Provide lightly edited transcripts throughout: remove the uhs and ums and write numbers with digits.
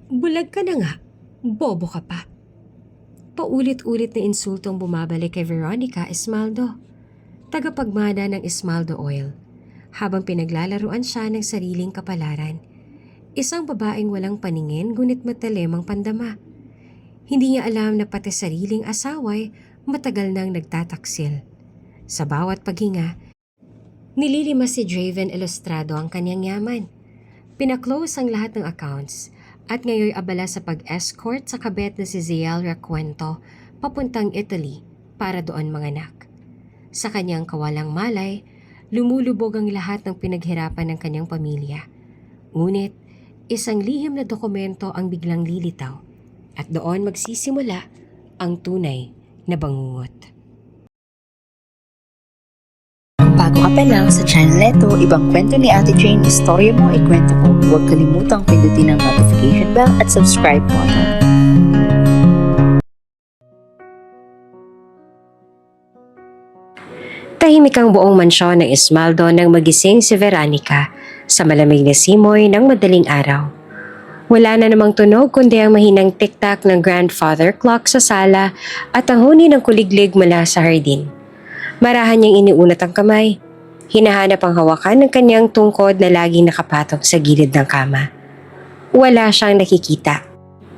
Bulag ka na nga. Bobo ka pa. Paulit-ulit na insultong bumabalik kay Veronica Esmaldo, tagapagmana ng Esmaldo Oil, habang pinaglalaruan siya ng sariling kapalaran. Isang babaeng walang paningin ngunit matalim ang pandama. Hindi niya alam na pati sariling asaway matagal nang nagtataksil. Sa bawat paghinga, nililimas si Draven Ilustrado ang kanyang yaman. Pinaklose ang lahat ng accounts at ngayon abala sa pag-escort sa kabet na si Ziel Recuento papuntang Italy para doon manganak. Sa kanyang kawalang malay, lumulubog ang lahat ng pinaghirapan ng kanyang pamilya. Ngunit, isang lihim na dokumento ang biglang lilitaw at doon magsisimula ang tunay na bangungot. Bago ka pa lang sa channel neto, ibang kwento ni Ate Jane, istorya mo, ikwento ko. Huwag kalimutang pindutin ang notification bell at subscribe button. Tahimik ang buong mansyon ng Esmaldo nang magising si Veronica sa malamig na simoy ng madaling araw. Wala na namang tunog kundi ang mahinang tiktak ng grandfather clock sa sala at ang huni ng kuliglig mula sa hardin. Marahan niyang iniunat ang kamay. Hinahanap ang hawakan ng kanyang tungkod na laging nakapatong sa gilid ng kama. Wala siyang nakikita.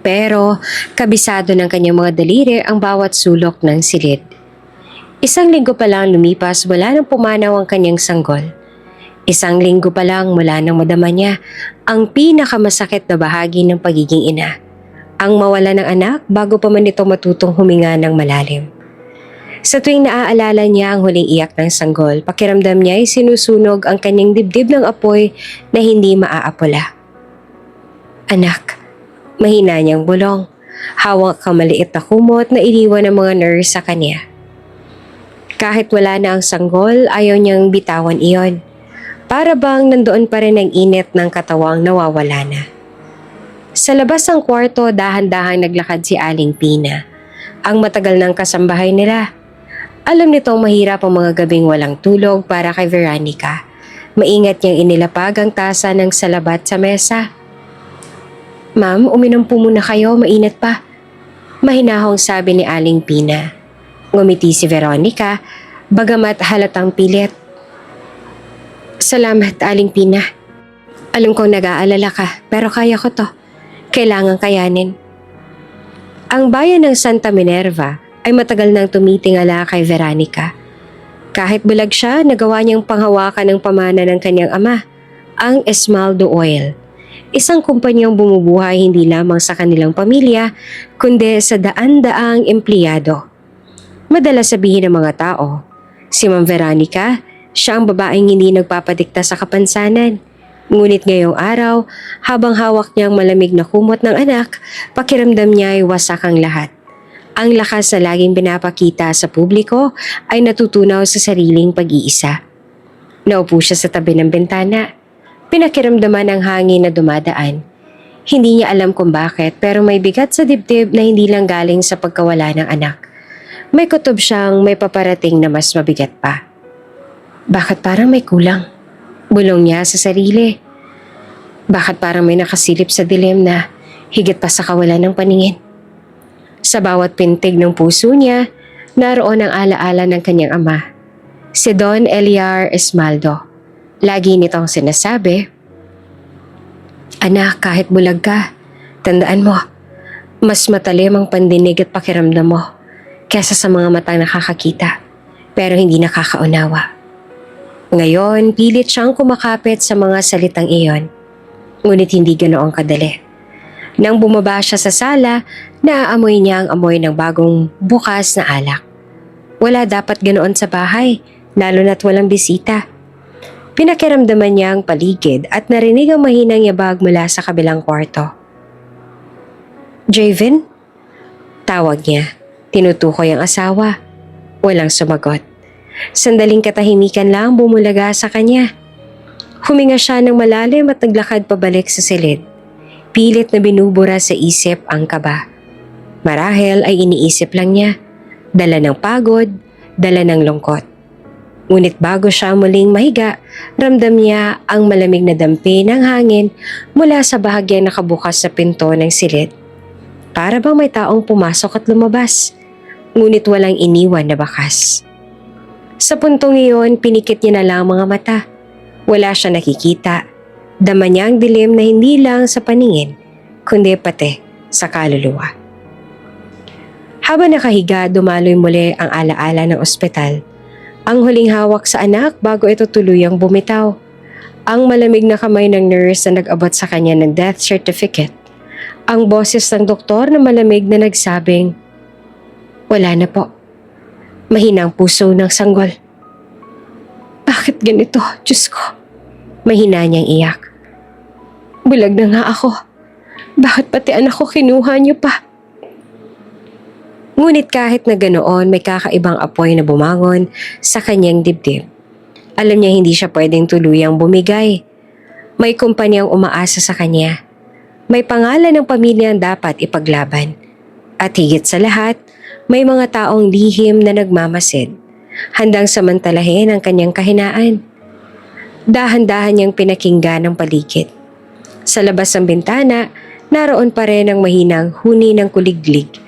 Pero kabisado ng kanyang mga daliri ang bawat sulok ng silid. Isang linggo pa lang lumipas wala nang pumanaw ang kanyang sanggol. Isang linggo pa lang mula nang madama niya ang pinakamasakit na bahagi ng pagiging ina. Ang mawala ng anak bago pa man ito matutong huminga ng malalim. Sa tuwing naaalala niya ang huling iyak ng sanggol, pakiramdam niya ay sinusunog ang kanyang dibdib ng apoy na hindi maaapula. Anak, mahina niyang bulong. Hawak ang maliit na kumot na iniwan ng mga nurse sa kanya. Kahit wala na ang sanggol, ayaw niyang bitawan iyon. Para bang nandoon pa rin ang init ng katawang nawawala na. Sa labas ng kwarto, dahan-dahang naglakad si Aling Pina, ang matagal ng kasambahay nila. Alam nitong mahirap ang mga gabing walang tulog para kay Veronica. Maingat niyang inilapag ang tasa ng salabat sa mesa. Ma'am, uminom po muna kayo, mainit pa. Mahinahong sabi ni Aling Pina. Ngumiti si Veronica, bagamat halatang pilit. Salamat, Aling Pina. Alam kong nag-aalala ka, pero kaya ko to. Kailangan kayanin. Ang bayan ng Santa Minerva ay matagal nang tumitingala kay Veronica. Kahit bulag siya, nagawa niyang panghawakan ng pamana ng kanyang ama, ang Esmaldo Oil. Isang kumpanyang bumubuhay hindi lamang sa kanilang pamilya, kundi sa daan-daang empleyado. Madalas sabihin ng mga tao, si Ma'am Veronica, siya ang babaeng hindi nagpapadikta sa kapansanan. Ngunit ngayong araw, habang hawak niya ang malamig na kumot ng anak, pakiramdam niya ay wasak ang lahat. Ang lakas na laging pinapakita sa publiko ay natutunaw sa sariling pag-iisa. Naupo siya sa tabi ng bintana. Pinakiramdaman ang hangin na dumadaan. Hindi niya alam kung bakit pero may bigat sa dibdib na hindi lang galing sa pagkawala ng anak. May kutob siyang may paparating na mas mabigat pa. Bakit parang may kulang? Bulong niya sa sarili. Bakit parang may nakasilip sa dilim na higit pa sa kawalan ng paningin? Sa bawat pintig ng puso niya, naroon ang alaala ng kanyang ama, si Don Eliar Esmaldo. Lagi nitong sinasabi, Anak, kahit bulag ka, tandaan mo, mas matalim ang pandinig at pakiramdam mo kesa sa mga matang nakakakita pero hindi nakakaunawa. Ngayon, pilit siyang kumakapit sa mga salitang iyon, ngunit hindi ganoong kadali. Nang bumaba siya sa sala, naaamoy niya ang amoy ng bagong bukas na alak. Wala dapat ganoon sa bahay, lalo na't walang bisita. Pinakiramdaman niya ang paligid at narinig ang mahinang yabag mula sa kabilang kwarto. Draven? Tawag niya. Tinutukoy ang asawa. Walang sumagot. Sandaling katahimikan lang bumulaga sa kanya. Huminga siya ng malalim at naglakad pabalik sa silid. Pilit na binubura sa isip ang kaba. Marahil ay iniisip lang niya. Dala ng pagod, dala ng lungkot. Ngunit bago siya muling mahiga, ramdam niya ang malamig na dampi ng hangin mula sa bahagyang nakabukas sa pinto ng silid. Para bang may taong pumasok at lumabas, ngunit walang iniwan na bakas. Sa puntong iyon, pinikit niya na lang mga mata. Wala siya nakikita. Dama niya ang dilim na hindi lang sa paningin, kundi pati sa kaluluwa. Habang nakahiga, dumaloy muli ang alaala ng ospital. Ang huling hawak sa anak bago ito tuluyang bumitaw. Ang malamig na kamay ng nurse na nag-abot sa kanya ng death certificate. Ang boses ng doktor na malamig na nagsabing, "Wala na po. Mahinang puso ng sanggol." "Bakit ganito, Diyos ko?" Mahina niyang iyak. "Bulag na nga ako. Bakit pati anak ko kinuha niyo pa?" Ngunit kahit na ganoon, may kakaibang apoy na bumangon sa kanyang dibdib. Alam niya hindi siya pwedeng tuluyang bumigay. May kumpanyang umaasa sa kanya. May pangalan ng pamilya ang dapat ipaglaban. At higit sa lahat, may mga taong lihim na nagmamasid, handang samantalahin ang kanyang kahinaan. Dahan-dahan niyang pinakinggan ang paligid. Sa labas ng bintana, naroon pa rin ang mahinang huni ng kuliglig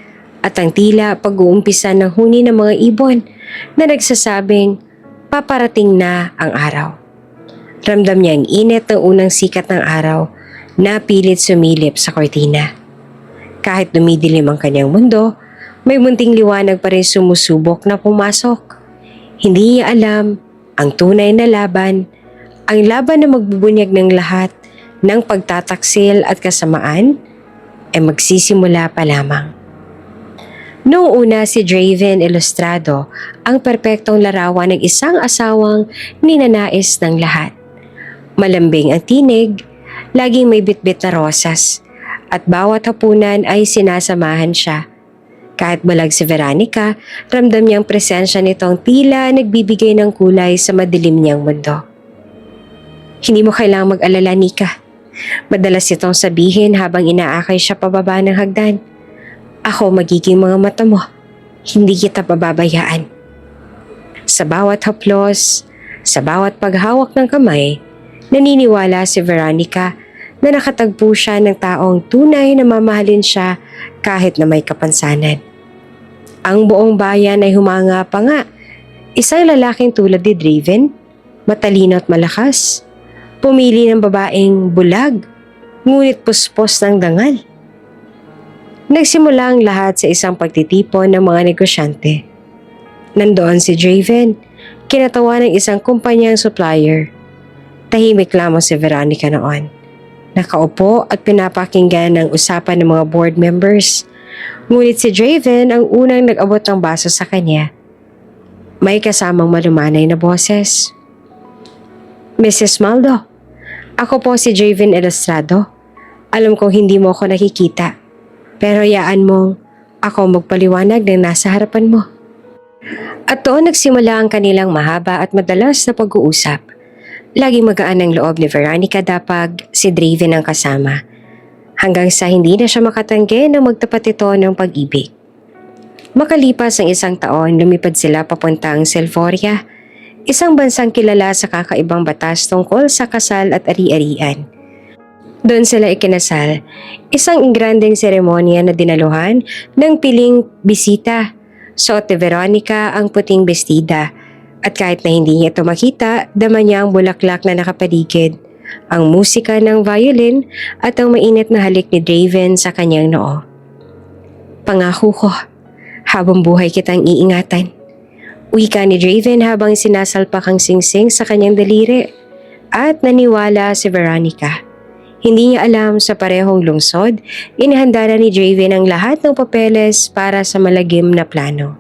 at ang tila pag-uumpisa ng huni ng mga ibon na nagsasabing paparating na ang araw. Ramdam niya ang init ng unang sikat ng araw na pilit sumilip sa kortina. Kahit dumidilim ang kanyang mundo, may munting liwanag pa rin sumusubok na pumasok. Hindi niya alam ang tunay na laban, ang laban na magbubunyag ng lahat ng pagtataksil at kasamaan ay magsisimula pa lamang. Noong una si Draven Ilustrado ang perpektong larawan ng isang asawang ninanais ng lahat. Malambing ang tinig, laging may bitbit na rosas, at bawat hapunan ay sinasamahan siya. Kahit balag si Veronica, ramdam niyang presensya nitong tila nagbibigay ng kulay sa madilim niyang mundo. "Hindi mo kailangang mag-alala, Nika." Madalas itong sabihin habang inaakay siya pababa ng hagdan. "Ako magiging mga mata mo. Hindi kita pababayaan." Sa bawat haplos, sa bawat paghawak ng kamay, naniniwala si Veronica na nakatagpo siya ng taong tunay na mamahalin siya kahit na may kapansanan. Ang buong bayan ay humanga pa nga. Isang lalaking tulad ni Draven, matalino at malakas, pumili ng babaeng bulag, ngunit puspos ng dangal. Nagsimula ang lahat sa isang pagtitipon ng mga negosyante. Nandoon si Draven, kinatawa ng isang kumpanyang supplier. Tahimik lamang si Veronica noon. Nakaupo at pinapakinggan ang usapan ng mga board members. Ngunit si Draven ang unang nag-abot ng baso sa kanya. May kasamang malumanay na boses. "Mrs. Maldo, ako po si Draven Ilustrado. Alam kong hindi mo ako nakikita. Pero yaan mong ako magpaliwanag ng nasa harapan mo." At doon nagsimula ang kanilang mahaba at madalas na pag-uusap. Laging magaan ang loob ni Veronica dapag si Draven ang kasama. Hanggang sa hindi na siya makatanggi na magtapat ito ng pag-ibig. Makalipas ang isang taon, lumipad sila papuntang Selvoria, isang bansang kilala sa kakaibang batas tungkol sa kasal at ari-arian. Doon sila ikinasal, isang ingrandeng seremonya na dinaluhan ng piling bisita. Suot ni Veronica ang puting bestida at kahit na hindi niya ito makita, dama niya ang bulaklak na nakapaligid, ang musika ng violin at ang mainit na halik ni Draven sa kanyang noo. "Pangako ko, habang buhay kitang iingatan." Wika ni Draven habang sinasalpak ang singsing sa kanyang daliri at naniwala si Veronica. Hindi niya alam sa parehong lungsod, inihanda na ni Draven ang lahat ng papeles para sa malagim na plano.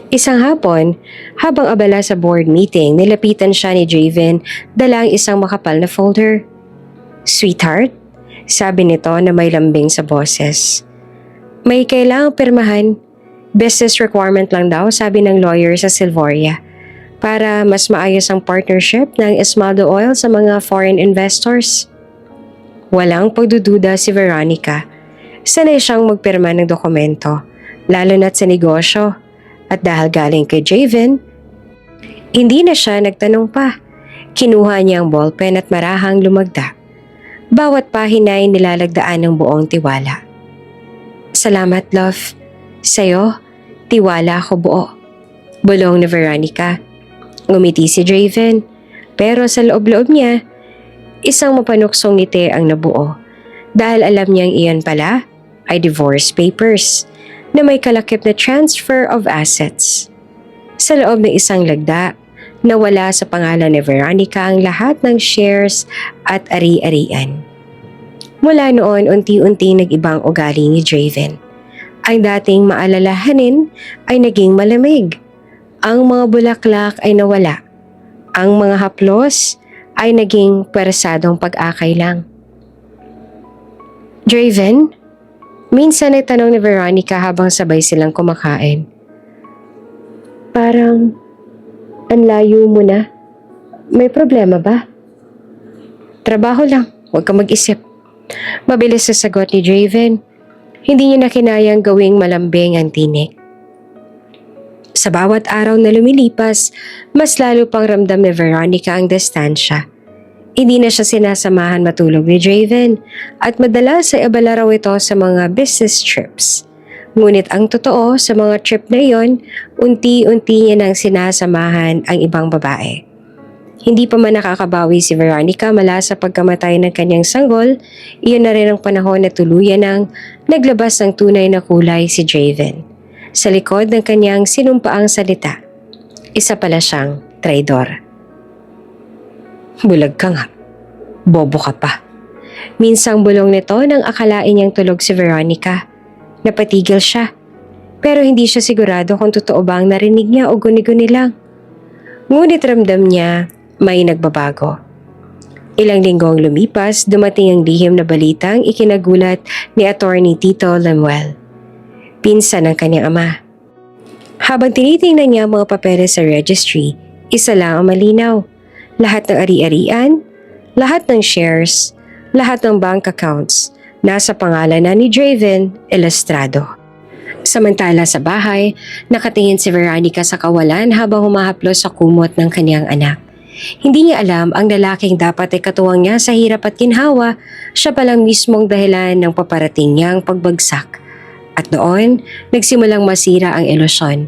Isang hapon, habang abala sa board meeting, nilapitan siya ni Draven dalang isang makapal na folder. "Sweetheart," sabi nito na may lambing sa boses. "May kailangang pirmahan. Business requirement lang daw," sabi ng lawyer sa Selvoria, "para mas maayos ang partnership ng Esmaldo Oil sa mga foreign investors." Walang pagdududa si Veronica. Sanay siyang magpirma ng dokumento, lalo na't sa negosyo. At dahil galing kay Draven, Hindi na siya nagtanong pa. Kinuha niya ang ballpen at marahang lumagda. Bawat pahina ay nilalagdaan ng buong tiwala. Salamat, love. Sa'yo, tiwala ako buo. Bulong ni Veronica. Ngumiti si Draven, pero sa loob-loob niya, isang mapanuksong ngiti ang nabuo dahil alam niyang iyan pala ay divorce papers na may kalakip na transfer of assets. Sa loob ng isang lagda, nawala sa pangalan ni Veronica ang lahat ng shares at ari-arian. Mula noon, unti-unti nag-ibang ugali ni Draven. Ang dating maalalahanin ay naging malamig. Ang mga bulaklak ay nawala. Ang mga haplos ay naging pwersadong pag-akay lang. Draven? Minsan ay tanong ni Veronica habang sabay silang kumakain. Parang ang layo mo na. May problema ba? Trabaho lang, huwag kang mag-isip. Mabilis sa sagot ni Draven. Hindi niya na kinayang gawing malambing ang tinik. Sa bawat araw na lumilipas, mas lalo pang ramdam ni Veronica ang distansya. Hindi na siya sinasamahan matulog ni Draven at madalas ay abala raw ito sa mga business trips. Ngunit ang totoo sa mga trip na iyon, unti-unti niya nang sinasamahan ang ibang babae. Hindi pa man nakakabawi si Veronica mula sa pagkamatay ng kanyang sanggol, iyon na rin ang panahon na tuluyan ng naglabas ng tunay na kulay si Draven. Sa likod ng kanyang sinumpaang salita, isa pala siyang traidor. Bulag ka nga. Bobo ka pa. Minsang bulong nito nang akalain niyang tulog si Veronica. Napatigil siya. Pero hindi siya sigurado kung totoo ba ang narinig niya o guni-guni lang. Ngunit ramdam niya may nagbabago. Ilang linggong lumipas, dumating ang lihim na balitang ikinagulat ni Attorney Tito Lemuel, pinsan ng kanyang ama. Habang tinitingnan niya ang mga papeles sa registry, isa lang ang malinaw. Lahat ng ari-arian, lahat ng shares, lahat ng bank accounts, nasa pangalan na ni Draven Elustrado. Samantala sa bahay, nakatingin si Veronica sa kawalan habang humahaplos sa kumot ng kanyang anak. Hindi niya alam ang lalaking dapat ay katuwang niya sa hirap at ginhawa, siya palang mismong dahilan ng paparating niyang pagbagsak. At noon, nagsimulang masira ang ilusyon.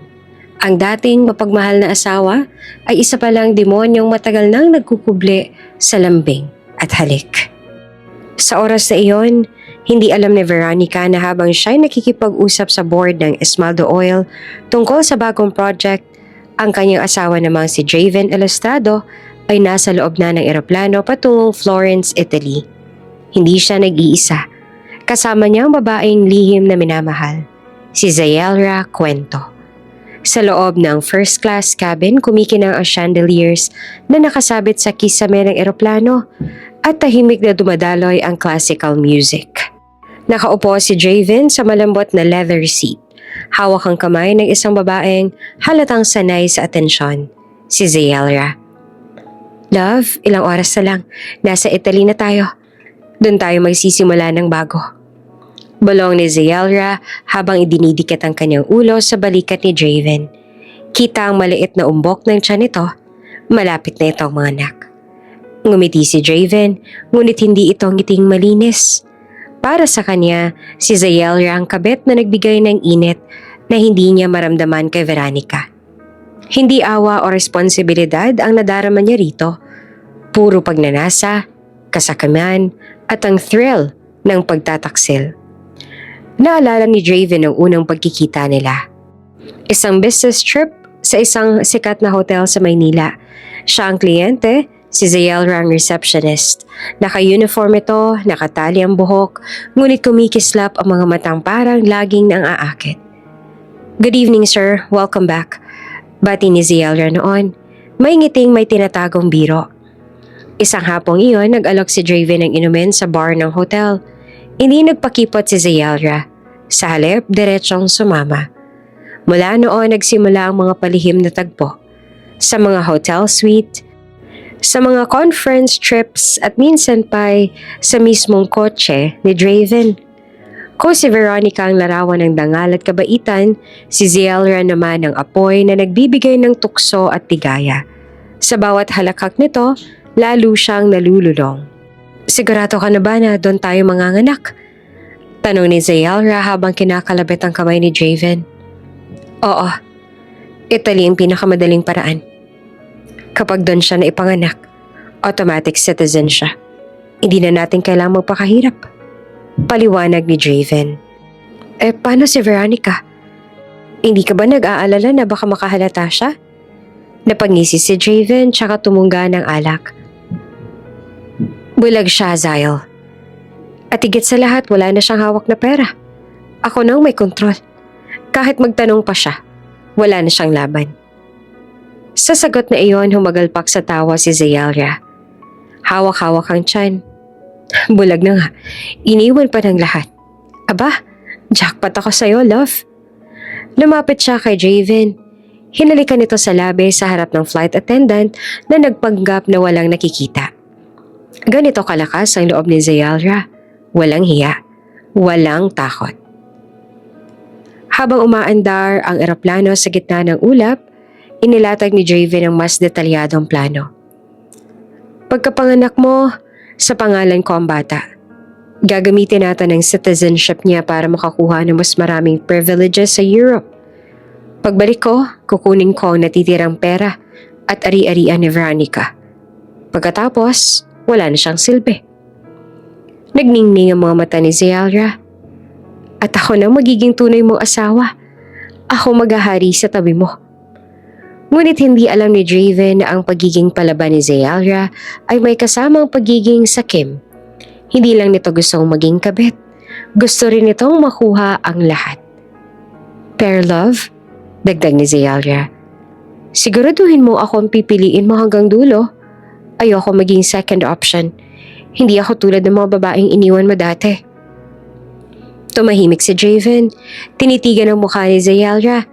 Ang dating mapagmahal na asawa ay isa palang demonyong matagal nang nagkukubli sa lambing at halik. Sa oras na iyon, hindi alam ni Veronica na habang siya'y nakikipag-usap sa board ng Esmaldo Oil tungkol sa bagong project, ang kanyang asawa namang si Draven Elustrado ay nasa loob na ng eroplano patungong Florence, Italy. Hindi siya nag-iisa. Kasama niya ang babaeng lihim na minamahal, si Zayelra Cuento. Sa loob ng first-class cabin, kumikinang ang chandeliers na nakasabit sa kisame ng eroplano at tahimik na dumadaloy ang classical music. Nakaupo si Draven sa malambot na leather seat. Hawak ang kamay ng isang babaeng halatang sanay sa atensyon, si Zayelra. Love, ilang oras na lang. Nasa Italy na tayo. Doon tayo magsisimula ng bago. Bulong ni Zayelra habang idinidikit ang kanyang ulo sa balikat ni Draven. Kita ang maliit na umbok ng tiyan nito. Malapit na itong mga anak. Ngumiti si Draven, ngunit hindi ito ngiting malinis. Para sa kanya, si Zayelra ang kabit na nagbigay ng init na hindi niya maramdaman kay Veronica. Hindi awa o responsibilidad ang nadarama niya rito. Puro pagnanasa, kasakaman, at ang thrill ng pagtataksil. Naalala ni Draven ang unang pagkikita nila. Isang business trip sa isang sikat na hotel sa Maynila. Siya ang kliyente, si Zayelra ang receptionist. Naka-uniform ito, nakatali ang buhok, ngunit kumikislap ang mga matang parang laging nang aakit. Good evening, sir. Welcome back. Bati ni Zayelra noon. May ngiting may tinatagong biro. Isang hapong iyon, nag-alok si Draven ng inumin sa bar ng hotel. Hindi nagpakipot si Zayelra. Sa halip, diretsong sumama. Mula noon, nagsimula ang mga palihim na tagpo. Sa mga hotel suite, sa mga conference trips at minsan pa'y sa mismong kotse ni Draven. Kung si Veronica ang larawan ng dangal at kabaitan, si Zayelra naman ang apoy na nagbibigay ng tukso at tigaya. Sa bawat halakhak nito, lalo siyang nalululong. Sigurado ka na ba na doon tayo manganganak? Tanong ni Zayalra habang kinakalabit ang kamay ni Draven. Oo, Italy ang pinakamadaling paraan. Kapag doon siya na ipanganak, automatic citizen siya. Hindi na natin kailangang magpakahirap. Paliwanag ni Draven. Paano si Veronica? Hindi ka ba nag-aalala na baka makahalata siya? Napangisi si Draven tsaka tumungga ng alak. Bulag siya, Zyle. At higit sa lahat, wala na siyang hawak na pera. Ako nang may kontrol. Kahit magtanong pa siya, wala na siyang laban. Sa sagot na iyon, humagalpak sa tawa si Zayalra. Hawak-hawak ang tiyan. Bulag na nga, iniwan pa ng lahat. Aba, jackpot ako sa'yo, love. Lumapit siya kay Draven. Hinalikan nito sa labi sa harap ng flight attendant na nagpanggap na walang nakikita. Ganito kalakas ang loob ni Zayalra. Walang hiya, walang takot. Habang umaandar ang eroplano sa gitna ng ulap, inilatag ni Draven ang mas detalyadong plano. Pagkapanganak mo, sa pangalan ko ang bata. Gagamitin natin ang citizenship niya para makakuha ng mas maraming privileges sa Europe. Pagbalik ko, kukunin ko ang natitirang pera at ari-arian ni Veronica. Pagkatapos, wala na siyang silbi. Nagningning ang mga mata ni Zayalra. At ako na magiging tunay mong asawa. Ako maghahari sa tabi mo. Ngunit hindi alam ni Draven na ang pagiging palaban ni Zayalra ay may kasamang pagiging sakim. Hindi lang nito gustong maging kabit. Gusto rin nitong makuha ang lahat. Pero love, dagdag ni Zayalra, siguraduhin mo ako ang pipiliin mo hanggang dulo. Ayoko maging second option. Hindi ako tulad ng mga babaeng iniwan mo dati. Tumahimik si Draven. Tinitigan ang mukha ni Zayalra.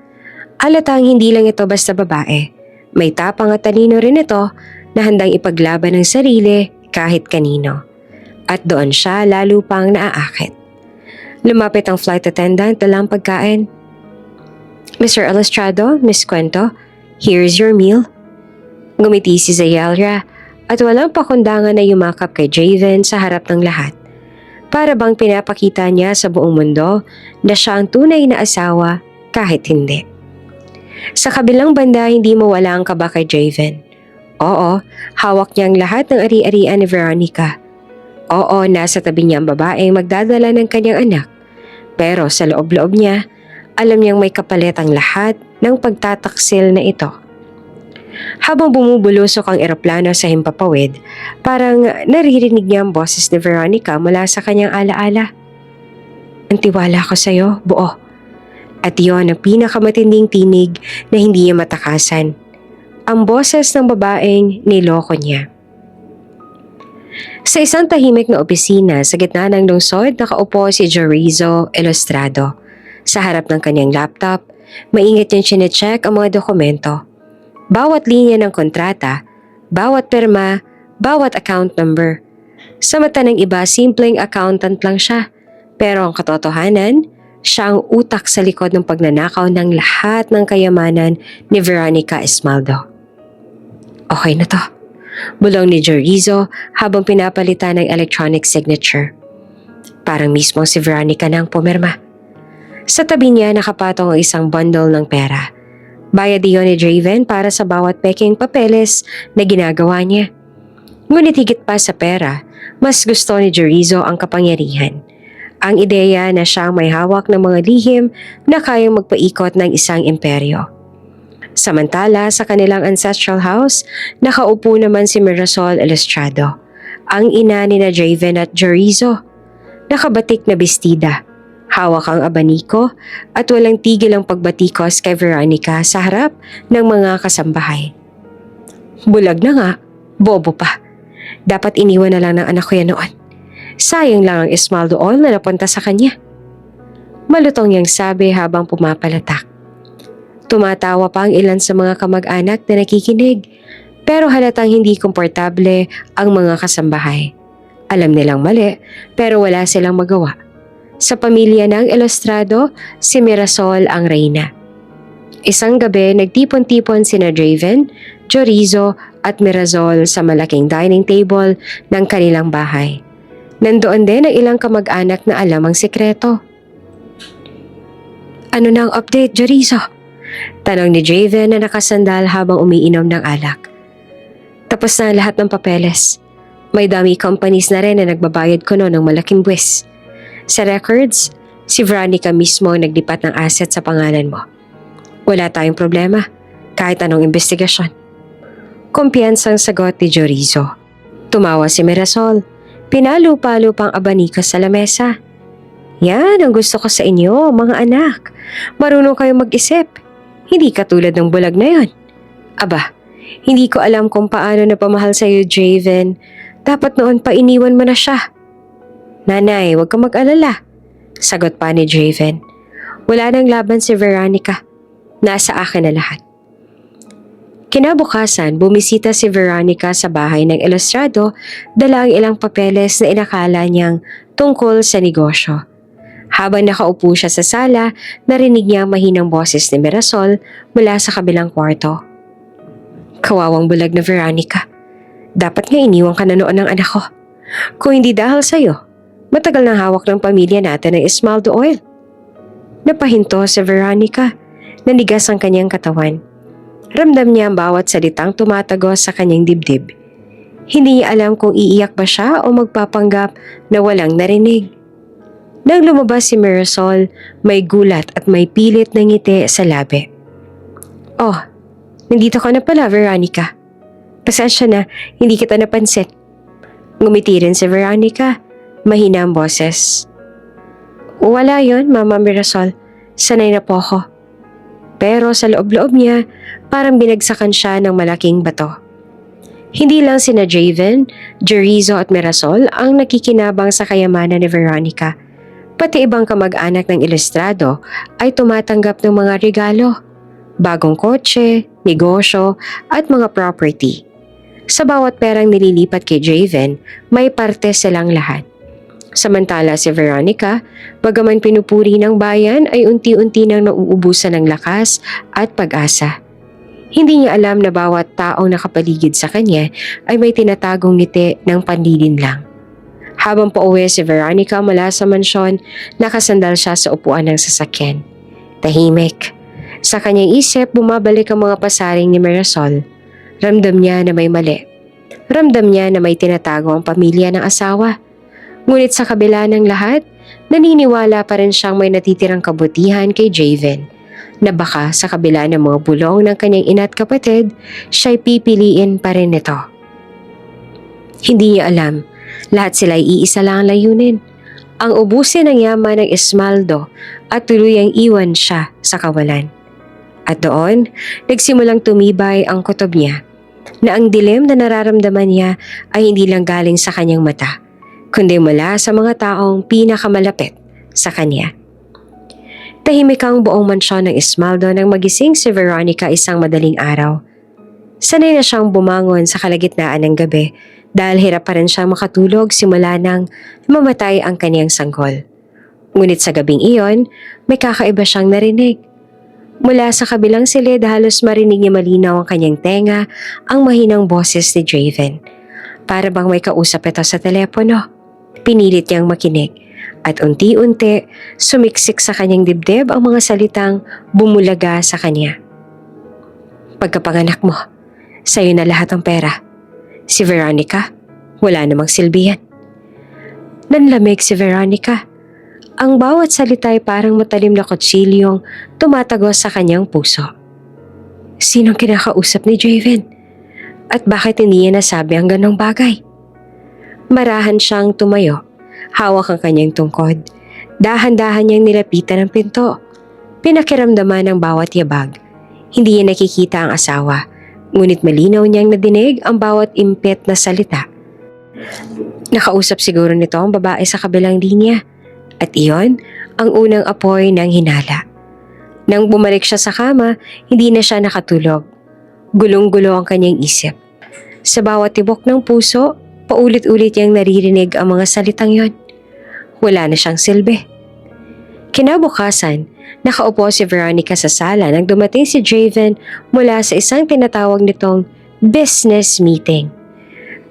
Halatang hindi lang ito basta babae. May tapang at talino rin ito na handang ipaglaban ng sarili kahit kanino. At doon siya lalo pang naaakit. Lumapit ang flight attendant dalang pagkain. Mr. Elustrado, Miss Cuento, here's your meal. Ngumiti si Zayalra at walang pakundangan na yumakap kay Draven sa harap ng lahat. Para bang pinapakita niya sa buong mundo na siya ang tunay na asawa kahit hindi. Sa kabilang banda, hindi mawala ang kaba kay Draven. Oo, hawak niya ang lahat ng ari-arian ni Veronica. Oo, nasa tabi niya ang babaeng magdadala ng kanyang anak. Pero sa loob-loob niya, alam niyang may kapalit ang lahat ng pagtataksil na ito. Habang bumubulusok ang eroplano sa himpapawid, parang naririnig niya ang boses ni Veronica mula sa kanyang alaala. Ang tiwala ko sa'yo, buo. At iyon ang pinakamatinding tinig na hindi niya matakasan. Ang boses ng babaeng niloko niya. Sa isang tahimik na opisina sa gitna ng lungsod, nakaupo si Chorizo Elustrado. Sa harap ng kanyang laptop, maingat niyang chinecheck ang mga dokumento. Bawat linya ng kontrata, bawat perma, bawat account number. Sa mata ng iba, simpleng accountant lang siya. Pero ang katotohanan, siya ang utak sa likod ng pagnanakaw ng lahat ng kayamanan ni Veronica Esmaldo. Okay na to, bulong ni Chorizo habang pinapalitan ng electronic signature. Parang mismo si Veronica na ang pumirma. Sa tabi niya nakapatong ang isang bundle ng pera. Bayad iyon ni Draven para sa bawat peking papeles na ginagawa niya. Ngunit higit pa sa pera, mas gusto ni Chorizo ang kapangyarihan. Ang ideya na siya may hawak ng mga lihim na kayang magpaikot ng isang imperyo. Samantala sa kanilang ancestral house, nakaupo naman si Mirasol Elustrado, ang ina ni na Draven at Chorizo. Nakabatik na bestida, hawak ang abaniko at walang tigil ang pagbatikos kay Veronica sa harap ng mga kasambahay. Bulag na nga, bobo pa. Dapat iniwan na lang ng anak ko yan noon. Sayang lang ang Esmaldo oil na napunta sa kanya. Malutong niyang sabi habang pumapalatak. Tumatawa pa ang ilan sa mga kamag-anak na nakikinig, pero halatang hindi komportable ang mga kasambahay. Alam nilang mali, pero wala silang magawa. Sa pamilya ng Elustrado, si Mirasol ang reyna. Isang gabi, nagtipon-tipon sina Draven, chorizo at mirazol sa malaking dining table ng kanilang bahay. Nandoon din ang ilang kamag-anak na alam ang sikreto. "Ano na ang update, Chorizo?" tanong ni Javen na nakasandal habang umiinom ng alak. "Tapos na ang lahat ng papeles. May dummy companies na rin na nagbabayad ko ng malaking buwis. Sa records, si Veronica mismo ang naglipat ng asset sa pangalan mo. Wala tayong problema, kahit anong investigasyon." Kumpiyansang sagot ni Chorizo. Tumawa si Mirasol. Pinalo-palo pang abanika sa lamesa. "Yan ang gusto ko sa inyo, mga anak. Marunong kayong mag-isip. Hindi katulad ng bulag na yon." "Aba, hindi ko alam kung paano napamahal sa iyo, Javen. Dapat noon pa iniwan mo na siya." "Nanay, huwag kang mag-alala," sagot pa ni Javen. "Wala nang laban si Veronica. Nasa akin na lahat." Kinabukasan, bumisita si Veronica sa bahay ng ilustrado, dala ang ilang papeles na inakala niyang tungkol sa negosyo. Habang nakaupo siya sa sala, narinig niya ang mahinang boses ni Mirasol mula sa kabilang kwarto. "Kawawang bulag na Veronica. Dapat nga iniwan ka na noon ng anak ko. Kung hindi dahil sa'yo, matagal nang hawak ng pamilya natin ng Esmaldo Oil." Napahinto si Veronica. Nanigas ang kanyang katawan. Ramdam niya ang bawat salitang tumatagos sa kanyang dibdib. Hindi niya alam kung iiyak ba siya o magpapanggap na walang narinig. Nang lumabas si Mirasol, may gulat at may pilit na ngiti sa labi. "Oh, nandito ka na pala, Veronica. Pasensya na, hindi kita napansin." Ngumiti rin si Veronica. Mahina ang boses. "Wala yon, Mama Mirasol. Sanay na po ako." Pero sa loob-loob niya, parang binagsakan siya ng malaking bato. Hindi lang sina Javen, Chorizo at Mirasol ang nakikinabang sa kayamanan ni Veronica. Pati ibang kamag-anak ng ilustrado ay tumatanggap ng mga regalo, bagong kotse, negosyo at mga property. Sa bawat perang nililipat kay Javen, may parte silang lahat. Samantala si Veronica, bagaman pinupuri ng bayan ay unti-unti nang nauubusan ng lakas at pag-asa. Hindi niya alam na bawat taong nakapaligid sa kanya ay may tinatagong ngiti ng panlilinlang. Habang pauwi si Veronica mula sa mansyon, nakasandal siya sa upuan ng sasakyan. Tahimik. Sa kanyang isip, bumabalik ang mga pasaring ni Mirasol. Ramdam niya na may mali. Ramdam niya na may tinatago ang pamilya ng asawa. Ngunit sa kabila ng lahat, naniniwala pa rin siyang may natitirang kabutihan kay Javen, na baka sa kabila ng mga bulong ng kanyang ina at kapatid, siya'y pipiliin pa rin nito. Hindi niya alam, lahat sila ay iisa lang ang layunin, ang ubusin ang yaman ng Esmaldo at tuluyang iwan siya sa kawalan. At doon, nagsimulang tumibay ang kutob niya, na ang dilim na nararamdaman niya ay hindi lang galing sa kanyang mata, kundi mula sa mga taong pinakamalapit sa kanya. Tahimik ang buong mansyon ng Esmaldo nang magising si Veronica isang madaling araw. Sanay na siyang bumangon sa kalagitnaan ng gabi dahil hirap pa rin siyang makatulog simula nang mamatay ang kaniyang sanggol. Ngunit sa gabing iyon, may kakaiba siyang narinig. Mula sa kabilang silid, halos marinig niya malinaw ang kanyang tenga ang mahinang boses ni Javen. Para bang may kausap ito sa telepono. Pinilit niyang makinig at unti-unti sumiksik sa kanyang dibdib ang mga salitang bumulaga sa kanya. "Pagkapanganak mo, sa'yo na lahat ang pera. Si Veronica, wala namang silbi yan." Nanlamig si Veronica. Ang bawat salita ay parang matalim na kutsilyong tumatagos sa kanyang puso. Sinong kinakausap ni Javen? At bakit hindi niya nasabi ang ganong bagay? Marahan siyang tumayo, hawak ang kanyang tungkod. Dahan-dahan niyang nilapitan ang pinto. Pinakiramdaman ng bawat yabag. Hindi niya nakikita ang asawa, ngunit malinaw niyang nadinig ang bawat impet na salita. Nakausap siguro nito ang babae sa kabilang linya. At iyon ang unang apoy ng hinala. Nang bumalik siya sa kama, hindi na siya nakatulog. Gulong-gulo ang kanyang isip. Sa bawat tibok ng puso, paulit-ulit niyang naririnig ang mga salitang yon. Wala na siyang silbi. Kinabukasan, nakaupo si Veronica sa sala nang dumating si Javen mula sa isang tinatawag nitong business meeting.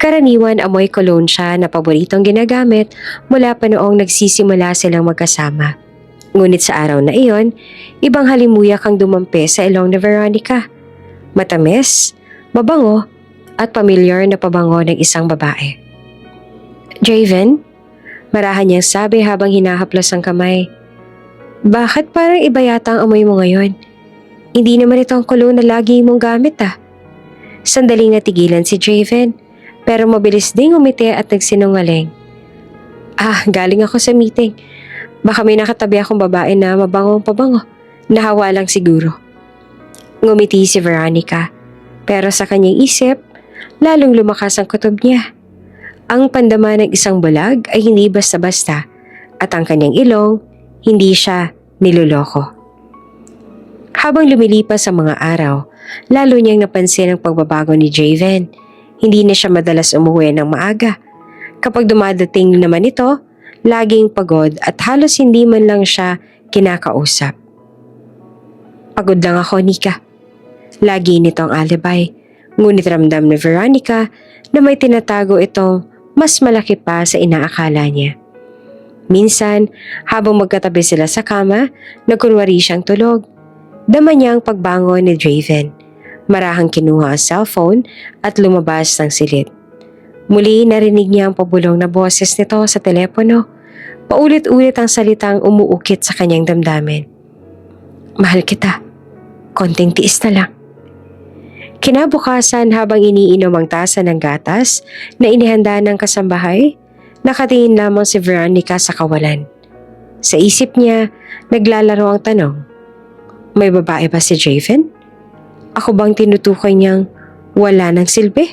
Karaniwan amoy cologne siya na paboritong ginagamit mula pa noong nagsisimula silang magkasama. Ngunit sa araw na iyon, ibang halimuyak ang dumampi sa ilong ni Veronica. Matamis, mabango, at pamilyar na pabango ng isang babae. "Draven?" Marahan niyang sabi habang hinahaplos ang kamay. "Bakit parang iba yata ang amoy mo ngayon? Hindi naman ito ang cologne na lagi mong gamit ah." Sandaling natigilan si Draven, pero mabilis ding umiti at nagsinungaling. Galing ako sa meeting. Baka may nakatabi akong babae na mabangong pabango. Nahawa lang siguro." Ngumiti si Veronica, pero sa kanyang isip, lalong lumakas ang kutob niya. Ang pandama ng isang bulag ay hindi basta-basta at ang kanyang ilong, hindi siya niloloko. Habang lumilipas ang mga araw, lalo niyang napansin ang pagbabago ni Draven. Hindi na siya madalas umuwi ng maaga. Kapag dumadating naman ito, laging pagod at halos hindi man lang siya kinakausap. "Pagod lang ako, Nika." Lagi nitong alibay. Ngunit ramdam ni Veronica na may tinatago itong mas malaki pa sa inaakala niya. Minsan, habang magkatabi sila sa kama, nagkunwari siyang tulog. Dama niya ang pagbangon ni Draven. Marahang kinuha ang cellphone at lumabas ng silid. Muli narinig niya ang pabulong na boses nito sa telepono. Paulit-ulit ang salitang umuukit sa kanyang damdamin. "Mahal kita. Konting tiis na lang." Kinabukasan habang iniinom ang tasa ng gatas na inihanda ng kasambahay, nakatingin lamang si Veronica sa kawalan. Sa isip niya, naglalaro ang tanong, may babae ba si Draven? Ako bang tinutukoy niyang wala ng silbi?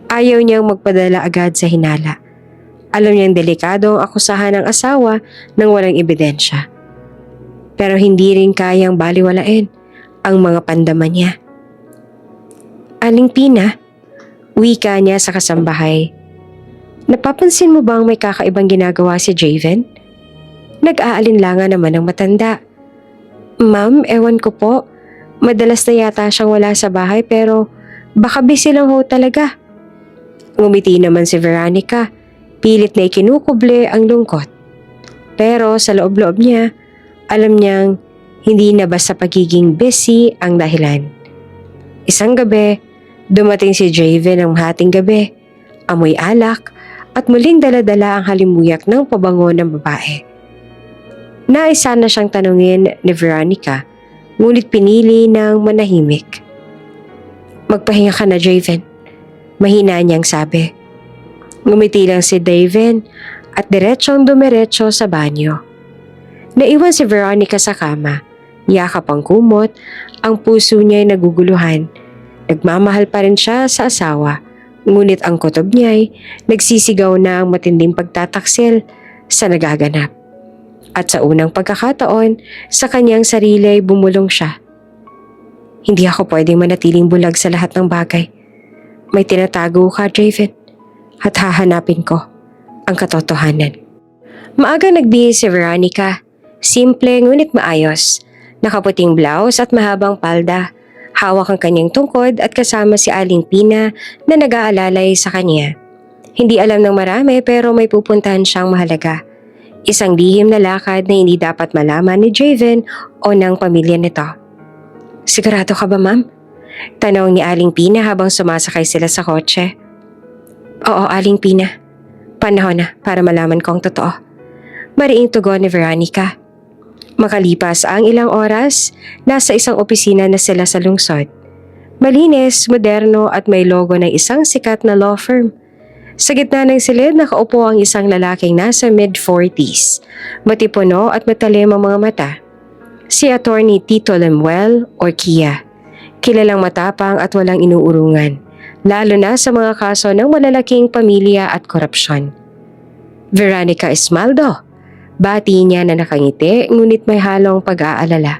Ayaw niyang magpadala agad sa hinala. Alam niyang delikado ang akusahan ng asawa ng walang ebidensya. Pero hindi rin kayang baliwalain ang mga pandama niya. "Aling Pina," wika niya sa kasambahay. "Napapansin mo bang may kakaibang ginagawa si Draven?" Nag-aalinlangan naman ang matanda. "Ma'am, ewan ko po. Madalas na yata siyang wala sa bahay pero baka busy lang ho talaga." Ngumiti naman si Veronica, pilit na ikinukuble ang lungkot. Pero sa loob-loob niya, alam niyang hindi na basta pagiging busy ang dahilan. Isang gabi, dumating si Draven ng hating gabi, amoy alak at muling dala-dala ang halimuyak ng pabango ng babae. Naisa na siyang tanungin ni Veronica, ngunit pinili ng manahimik. "Magpahinga ka na, Draven," mahina niyang sabi. Ngumiti lang si Draven at diretsong dumiretso sa banyo. Naiwan si Veronica sa kama, yakap ang kumot, ang puso niya ay naguguluhan. Nagmamahal pa rin siya sa asawa, ngunit ang kutob niya ay nagsisigaw na ang matinding pagtataksil sa nagaganap. At sa unang pagkakataon, sa kanyang sarili ay bumulong siya. "Hindi ako pwedeng manatiling bulag sa lahat ng bagay. May tinatago ka, Draven, at hahanapin ko ang katotohanan." Maaga nagbihis si Veronica. Simple ngunit maayos. Nakaputing blouse at mahabang palda. Hawak ang kanyang tungkod at kasama si Aling Pina na nag-aalalay sa kanya. Hindi alam ng marami pero may pupuntahan siyang mahalaga. Isang lihim na lakad na hindi dapat malaman ni Draven o ng pamilya nito. "Sigurado ka ba, ma'am?" tanong ni Aling Pina habang sumasakay sila sa kotse. "Oo, Aling Pina. Panahon na para malaman ko ang totoo." Mariing tugon ni Veronica. Makalipas ang ilang oras, nasa isang opisina na sila sa lungsod. Malinis, moderno at may logo ng isang sikat na law firm. Sa gitna ng silid nakaupo ang isang lalaking nasa mid-40s. Matipuno at matalim ang mga mata. Si Attorney Tito Lemuel or Kia. Kilalang matapang at walang inuurungan, lalo na sa mga kaso ng malalaking pamilya at korupsyon. "Veronica Esmaldo," bati niya na nakangiti ngunit may halong pag-aalala.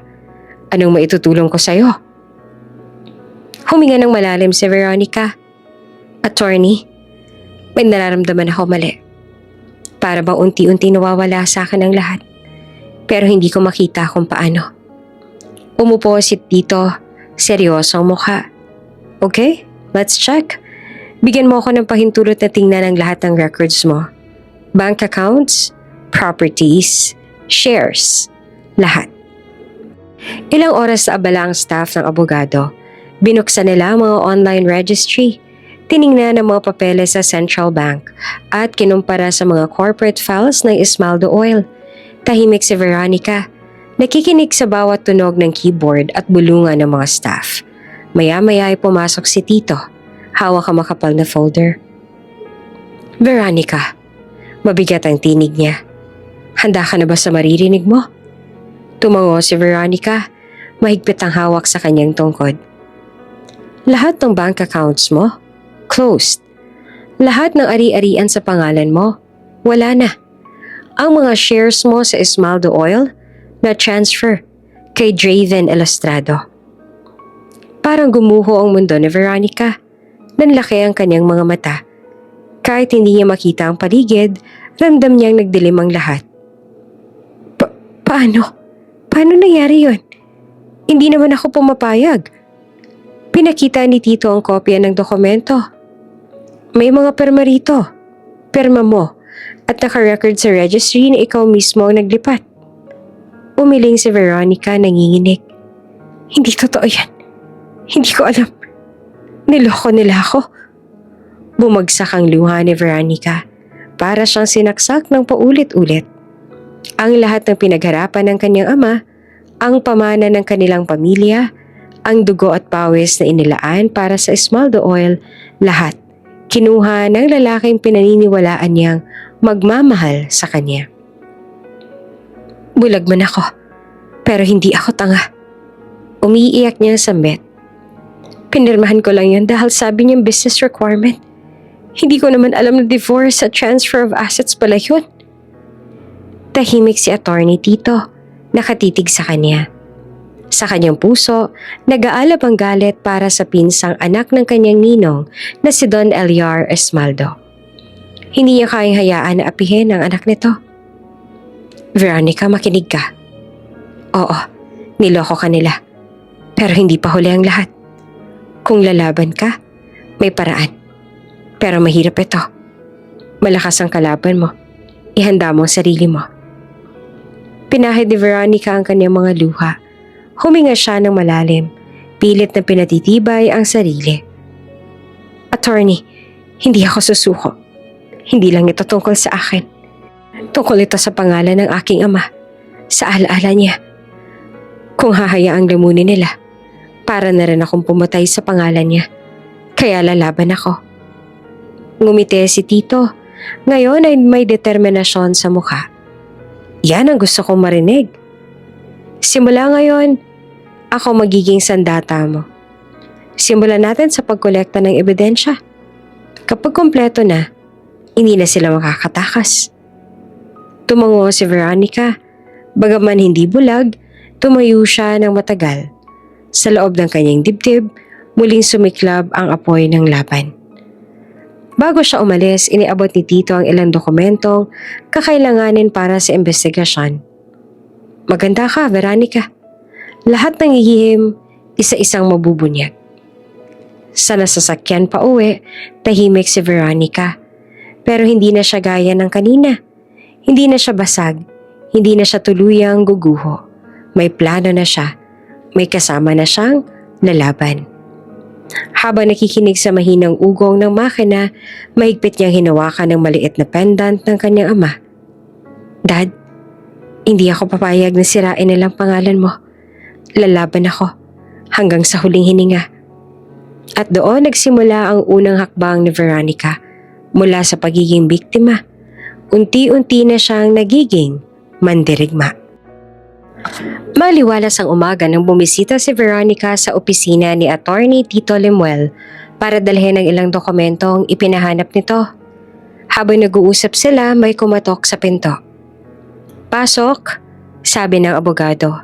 "Anong maitutulong ko sa'yo?" Huminga ng malalim si Veronica. "Attorney, may nararamdaman ako mali. Para bang unti-unti nawawala sa akin ang lahat. Pero hindi ko makita kung paano." Umupo si Tito, seryosong mukha. Okay, let's check. Bigyan mo ako ng pahintulot na tingnan ang lahat ng records mo. Bank accounts, properties, shares, lahat. Ilang oras sa abala ang staff ng abogado. Binuksan nila ang mga online registry, tiningnan ang mga papeles sa Central Bank at kinumpara sa mga corporate files ng Ismaldo Oil. Tahimik si Veronica, nakikinig sa bawat tunog ng keyboard at bulungan ng mga staff. Maya-maya ay pumasok si Tito, hawak ang makapal na folder. Veronica, mabigat ang tinig niya. Handa ka na ba sa maririnig mo? Tumango si Veronica, mahigpit ang hawak sa kanyang tungkod. Lahat ng bank accounts mo, closed. Lahat ng ari-arian sa pangalan mo, wala na. Ang mga shares mo sa Ismaldo Oil, na-transfer kay Draven Elustrado. Parang gumuho ang mundo ni Veronica. Nanlaki ang kanyang mga mata. Kahit hindi niya makita ang paligid, ramdam niyang nagdilim ang lahat. Paano? Paano nangyari yun? Hindi naman ako pumapayag. Pinakita ni Tito ang kopya ng dokumento. May mga perma rito. Perma mo. At naka-record sa registry na ikaw mismo ang naglipat. Umiling si Veronica nanginginig. Hindi totoo yan. Hindi ko alam. Niloko nila ako. Bumagsak ang luha ni Veronica. Para siyang sinaksak ng paulit-ulit. Ang lahat ng pinagharapan ng kanyang ama, ang pamana ng kanilang pamilya, ang dugo at pawis na inilaan para sa Ismaldo Oil, lahat kinuha ng lalaking pinaniniwalaan niyang magmamahal sa kanya. Bulag man ako, pero hindi ako tanga. Umiiyak niya sa sambit. Pinirmahan ko lang yun dahil sabi niyang business requirement. Hindi ko naman alam na divorce at transfer of assets pala yun. Tahimik si Attorney Tito, nakatitig sa kanya. Sa kanyang puso, nag-aalab ang galit para sa pinsang anak ng kanyang ninong na si Don Eliar Esmaldo. Hindi niya kayang hayaan na apihin ang anak nito. Veronica, makinig ka. Oo, niloko ka nila. Pero hindi pa huli ang lahat. Kung lalaban ka, may paraan. Pero mahirap ito. Malakas ang kalaban mo. Ihanda mo ang sarili mo. Pinahid ni Veronica ang kanyang mga luha. Huminga siya ng malalim. Pilit na pinatitibay ang sarili. Attorney, hindi ako susuko. Hindi lang ito tungkol sa akin. Tungkol ito sa pangalan ng aking ama. Sa alaala niya. Kung hahayaang lamunin nila, para na rin akong pumatay sa pangalan niya. Kaya lalaban ako. Ngumiti si Tito. Ngayon ay may determinasyon sa mukha. Yan ang gusto kong marinig. Simula ngayon, ako magiging sandata mo. Simulan natin sa pagkolekta ng ebidensya. Kapag kompleto na, hindi na sila makakatakas. Tumango si Veronica. Bagaman hindi bulag, tumayo siya ng matagal. Sa loob ng kanyang dibdib, muling sumiklab ang apoy ng laban. Bago siya umalis, iniabot ni Tito ang ilang dokumentong kakailanganin para sa investigasyon. Maganda ka, Veronica. Lahat ng ihihim, isa-isang mabubunyag. Sa nasasakyan pa uwi, tahimik si Veronica. Pero hindi na siya gaya ng kanina. Hindi na siya basag. Hindi na siya tuluyang guguho. May plano na siya. May kasama na siyang lalaban. Habang nakikinig sa mahinang ugong ng makina, mahigpit niyang hinawakan ng maliit na pendant ng kanyang ama. Dad, hindi ako papayag na sirain nilang pangalan mo. Lalaban ako hanggang sa huling hininga. At doon nagsimula ang unang hakbang ni Veronica mula sa pagiging biktima. Unti-unti na siyang nagiging mandirigma. Maliwalas ang umaga nang bumisita si Veronica sa opisina ni Attorney Tito Lemuel para dalhin ang ilang dokumentong ipinahanap nito. Habang nag-uusap sila, may kumatok sa pinto. Pasok, sabi ng abogado.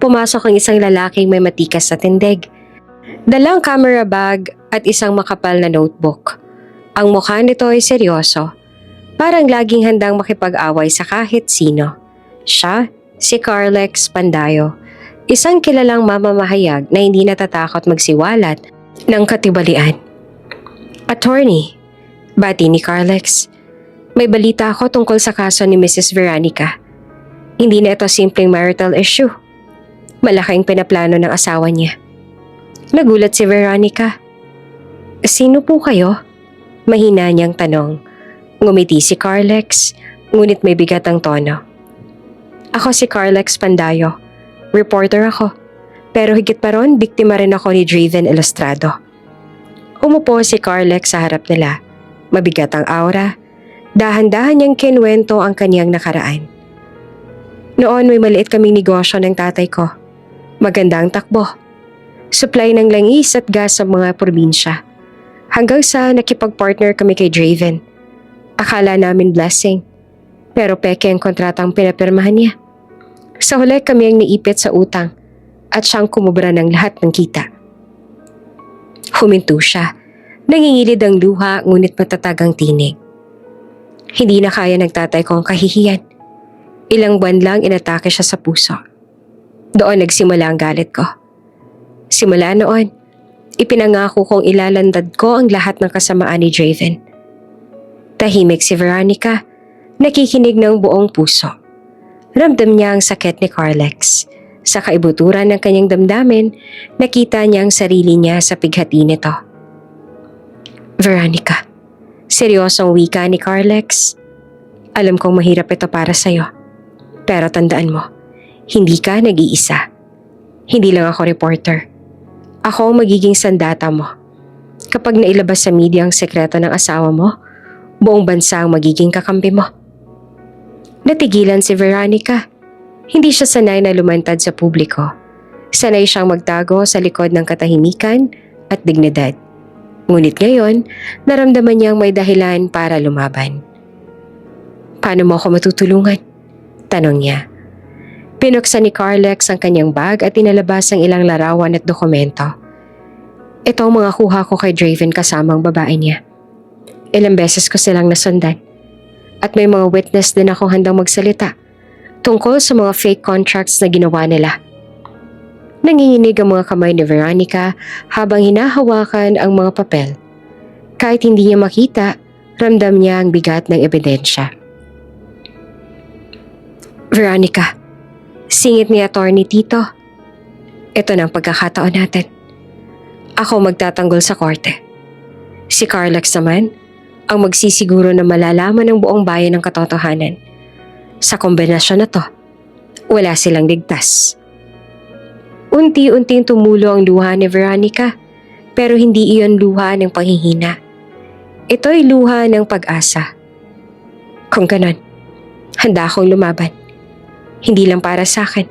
Pumasok ang isang lalaking may matikas na tindig. Dalang camera bag at isang makapal na notebook. Ang mukha nito ay seryoso. Parang laging handang makipag-away sa kahit sino. Siya, si Carlex Pandayo, isang kilalang mamamahayag na hindi natatakot magsiwalat ng katibalian. Attorney, bati ni Carlex. May balita ako tungkol sa kaso ni Mrs. Veronica. Hindi na ito simpleng marital issue. Malaking pinaplano ng asawa niya. Nagulat si Veronica. Sino po kayo? Mahina niyang tanong. Ngumiti si Carlex, ngunit may bigat ang tono. Ako si Carlex Pandayo. Reporter ako. Pero higit pa ron, biktima rin ako ni Draven Elustrado. Umupo si Carlex sa harap nila. Mabigat ang aura. Dahan-dahan niyang kinwento ang kanyang nakaraan. Noon may maliit kaming negosyo ng tatay ko. Maganda ang takbo. Supply ng langis at gas sa mga probinsya. Hanggang sa nakipag-partner kami kay Draven. Akala namin blessing. Pero peke ang kontratang pinapirmahan niya. Sa huli kami ang naipit sa utang at siyang kumubra ng lahat ng kita. Huminto siya. Nangingilid ang luha ngunit matatag ang tinig. Hindi na kaya ng tatay ko ang kahihiyan. Ilang buwan lang inatake siya sa puso. Doon nagsimula ang galit ko. Simula noon, ipinangako kong ilalandad ko ang lahat ng kasamaan ni Draven. Tahimik si Veronica, nakikinig ng buong puso. Ramdam niya ang sakit ni Carlex. Sa kaibuturan ng kanyang damdamin, nakita niya ang sarili niya sa pighati nito. Veronica, seryosong wika ni Carlex. Alam kong mahirap ito para sa'yo. Pero tandaan mo, hindi ka nag-iisa. Hindi lang ako reporter. Ako ang magiging sandata mo. Kapag nailabas sa media ang sekreto ng asawa mo, buong bansa ang magiging kakampi mo. Natigilan si Veronica. Hindi siya sanay na lumantad sa publiko. Sanay siyang magtago sa likod ng katahimikan at dignidad. Ngunit ngayon, naramdaman niyang may dahilan para lumaban. Paano mo ako matutulungan? Tanong niya. Pinuksan ni Carlex ang kanyang bag at inalabas ang ilang larawan at dokumento. Ito ang mga kuha ko kay Draven kasamang babae niya. Ilang beses ko silang nasundan. At may mga witness din akong handang magsalita tungkol sa mga fake contracts na ginawa nila. Nanginginig ang mga kamay ni Veronica habang hinahawakan ang mga papel. Kahit hindi niya makita, ramdam niya ang bigat ng ebidensya. Veronica, singit ni Attorney Tito. Ito na ang pagkakataon natin. Ako magtatanggol sa korte. Si Carlex naman, ang magsisiguro na malalaman ng buong bayan ng katotohanan. Sa kombinasyon na to, wala silang ligtas. Unti-unting tumulo ang luha ni Veronica, pero hindi iyon luha ng panghihina. Ito'y luha ng pag-asa. Kung ganon, handa akong lumaban. Hindi lang para sa akin,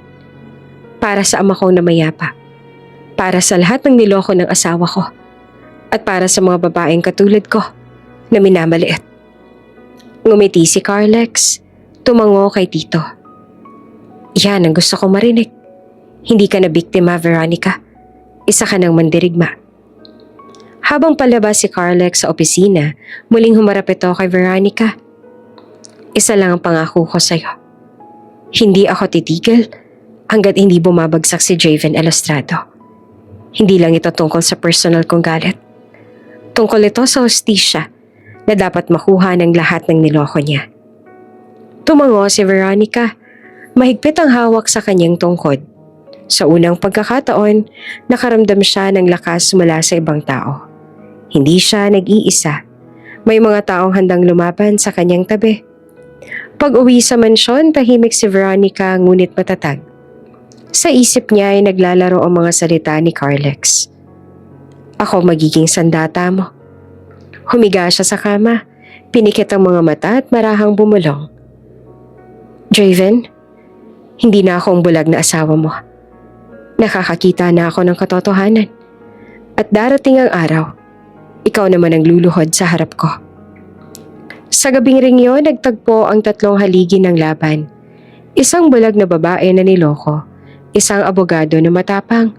para sa ama kong namayapa, para sa lahat ng niloko ng asawa ko, at para sa mga babaeng katulad ko na minamaliit. Ngumiti si Carlex, tumango kay Tito. Yan ang gusto kong marinig. Hindi ka na biktima, Veronica. Isa ka ng mandirigma. Habang palabas si Carlex sa opisina, muling humarap ito kay Veronica. Isa lang ang pangako ko sa'yo. Hindi ako titigil hanggat hindi bumabagsak si Draven Elustrado. Hindi lang ito tungkol sa personal kong galit. Tungkol ito sa hustisya na dapat makuha ng lahat ng niloko niya. Tumango si Veronica. Mahigpit ang hawak sa kanyang tungkod. Sa unang pagkakataon, nakaramdam siya ng lakas mula sa ibang tao. Hindi siya nag-iisa. May mga taong handang lumaban sa kanyang tabi. Pag-uwi sa mansyon, tahimik si Veronica ngunit matatag. Sa isip niya ay naglalaro ang mga salita ni Carlex. Ako magiging sandata mo. Humiga siya sa kama, pinikit ang mga mata at marahang bumulong. Draven, hindi na akong bulag na asawa mo. Nakakakita na ako ng katotohanan. At darating ang araw, ikaw naman ang luluhod sa harap ko. Sa gabing ring yun, nagtagpo ang tatlong haligi ng laban. Isang bulag na babae na niloko, isang abogado na matapang,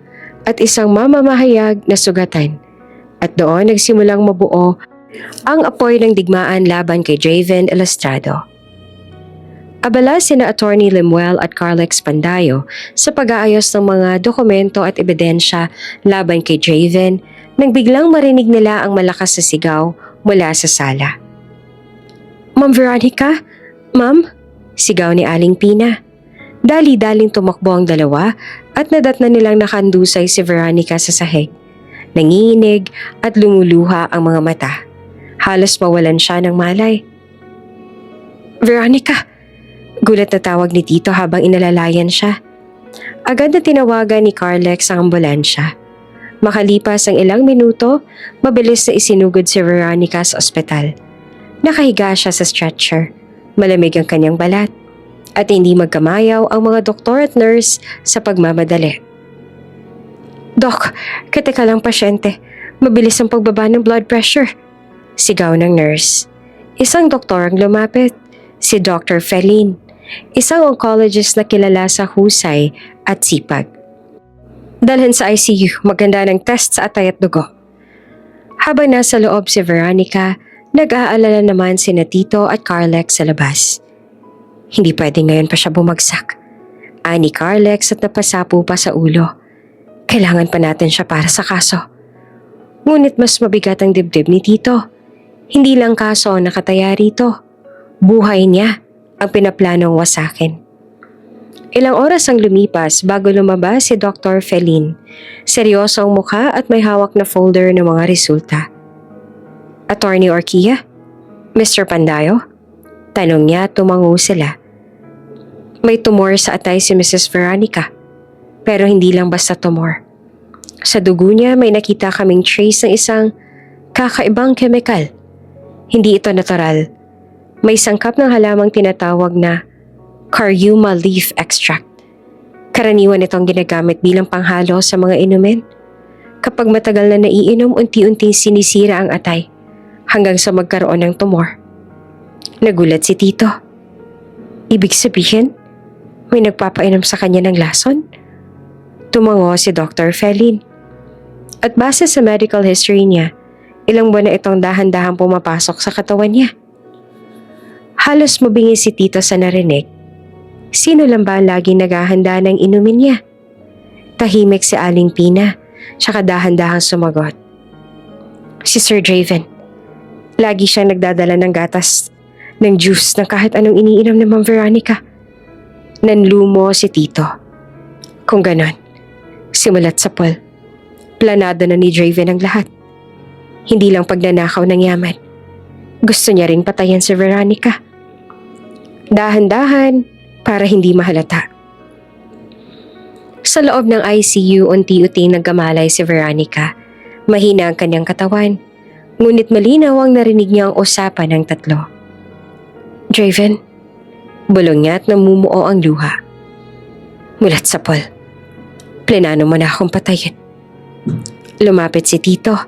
at isang mamamahayag na sugatan. At doon nagsimulang mabuo ang apoy ng digmaan laban kay Draven Elustrado. Abala sina Attorney Lemuel at Carlex Pandayo sa pag-aayos ng mga dokumento at ebidensya laban kay Draven nang biglang marinig nila ang malakas na sigaw mula sa sala. "Ma'am Veronica? Ma'am?" sigaw ni Aling Pina. Dali-daling tumakbo ang dalawa at nadatnan nilang nakandusay si Veronica sa sahig. Nanginginig at lumuluha ang mga mata. Halos mawalan siya ng malay. "Veronica!" Gulat na tawag ni Tito habang inalalayan siya. Agad na tinawagan ni Carlex ang ambulansya. Makalipas ang ilang minuto, mabilis na isinugod si Veronica sa ospital. Nakahiga siya sa stretcher. Malamig ang kanyang balat. At hindi magkamayaw ang mga doktor at nurse sa pagmamadali. "Dok, kritikal ang pasyente. Mabilis ang pagbaba ng blood pressure," sigaw ng nurse. Isang doktor ang lumapit, si Dr. Felin, isang oncologist na kilala sa husay at sipag. "Dalhin sa ICU, maganda ng test sa atay at dugo." Habang nasa loob si Veronica, nag-aalala naman sina Tito at Carlex sa labas. Hindi pwede ngayon pa siya bumagsak. Ani Carlex at napasapo pa sa ulo. Kailangan pa natin siya para sa kaso. Ngunit mas mabigat ang dibdib ni Tito. Hindi lang kaso ang nakataya rito. Buhay niya ang pinaplanong wasakin. Ilang oras ang lumipas bago lumabas si Dr. Felin. Seryoso ang mukha at may hawak na folder ng mga resulta. "Attorney Orquilla? Mr. Pandayo?" Tanong niya, tumango sila. "May tumor sa atay si Mrs. Veronica. Pero hindi lang basta tumor. Sa dugo niya may nakita kaming trace ng isang kakaibang chemical. Hindi ito natural. May sangkap ng halamang tinatawag na Cariuma leaf extract. Karaniwan itong ginagamit bilang panghalo sa mga inumin. Kapag matagal na naiinom, unti-unting sinisira ang atay hanggang sa magkaroon ng tumor." Nagulat si Tito. "Ibig sabihin, may nagpapainom sa kanya ng lason?" Tumango si Dr. Felin. At base sa medical history niya, ilang buwan na itong dahan-dahang pumapasok sa katawan niya. Halos mabingi si Tito sa narinig. Sino lang ba laging naghahanda ng inumin niya? Tahimik si Aling Pina, tsaka dahan-dahang sumagot. "Si Sir Draven. Lagi siyang nagdadala ng gatas, ng juice, ng kahit anong iniinom ni Ma'am Veronica." Nanlumo si Tito. Kung ganon, simulat sa Paul, planado na ni Draven ang lahat. Hindi lang pagnanakaw ng yaman. Gusto niya ring patayan si Veronica. Dahan-dahan para hindi mahalata. Sa loob ng ICU, unti-unting naggamalay si Veronica. Mahina ang kanyang katawan, ngunit malinaw ang narinig niya ang usapan ng tatlo. "Draven?" Bulong niya at namumuo ang luha. "Mulat sa Paul. Plinano mo na akong patayin." Lumapit si Tito.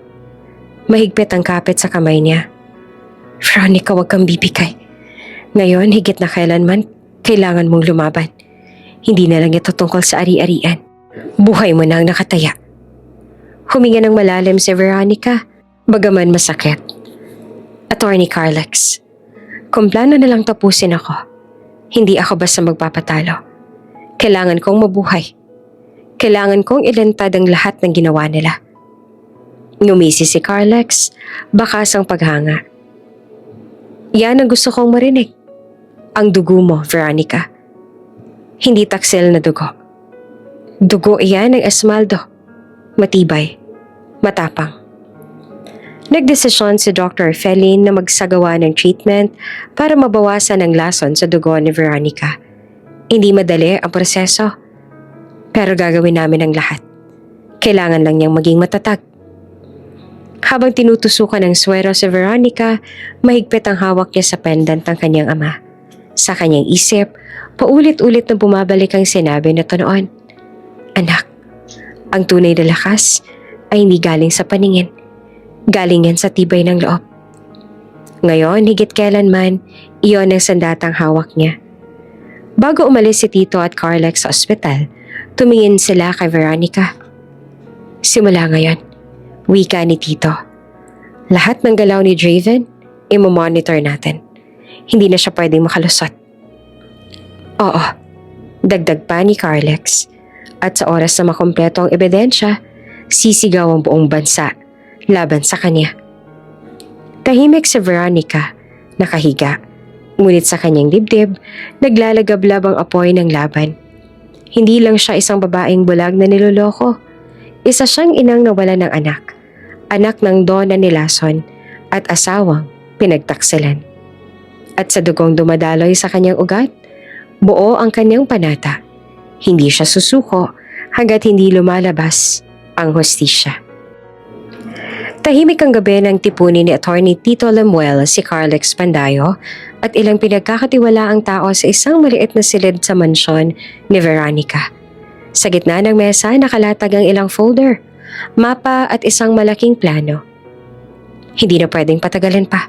Mahigpit ang kapit sa kamay niya. "Veronica, huwag kang bibigay. Ngayon, higit na kailanman, kailangan mong lumaban. Hindi na lang ito tungkol sa ari-arian. Buhay mo na ang nakataya." Huminga ng malalim si Veronica, bagaman masakit. "Attorney Carlex, kung plano na lang tapusin ako, hindi ako basta magpapatalo. Kailangan kong mabuhay. Kailangan kong ilantad ang lahat ng ginawa nila." Ngumisi si Carlex, bakas ang paghanga. "Yan ang gusto kong marinig. Ang dugo mo, Veronica. Hindi taksil na dugo. Dugo iyan ng Esmaldo. Matibay. Matapang." Nagdesisyon si Dr. Felin na magsagawa ng treatment para mabawasan ang lason sa dugo ni Veronica. Hindi madali ang proseso, pero gagawin namin ang lahat. Kailangan lang niyang maging matatag. Habang tinutusukan ng swero si Veronica, mahigpit ang hawak niya sa pendant ng kanyang ama. Sa kanyang isip, paulit-ulit na bumabalik ang sinabi na noon. "Anak, ang tunay na lakas ay hindi galing sa paningin. Galing yan sa tibay ng loob." Ngayon, higit kailanman, iyon ang sandatang hawak niya. Bago umalis si Tito at Carlex sa ospital, tumingin sila kay Veronica. "Simula ngayon, wika ni Tito, lahat ng galaw ni Draven, imomonitor natin. Hindi na siya pwedeng makalusot." "Oo," dagdag pa ni Carlex. At sa oras na makompleto ang ebidensya, sisigaw ang buong bansa laban sa kanya. Tahimik si Veronica, nakahiga. Ngunit sa kanyang dibdib, naglalagablab ang apoy ng laban. Hindi lang siya isang babaeng bulag na niloloko. Isa siyang inang nawala ng anak. Anak ng Donna ni Lason at asawang pinagtaksilan. At sa dugong dumadaloy sa kanyang ugat, buo ang kanyang panata. Hindi siya susuko hanggat hindi lumalabas ang hustisya. Tahimik ang gabi ng tipunin ni Attorney Tito Lemuel si Carlex Pandayo at ilang pinagkakatiwalaang tao sa isang maliit na silid sa mansyon ni Veronica. Sa gitna ng mesa nakalatag ang ilang folder, mapa at isang malaking plano. Hindi na pwedeng patagalin pa.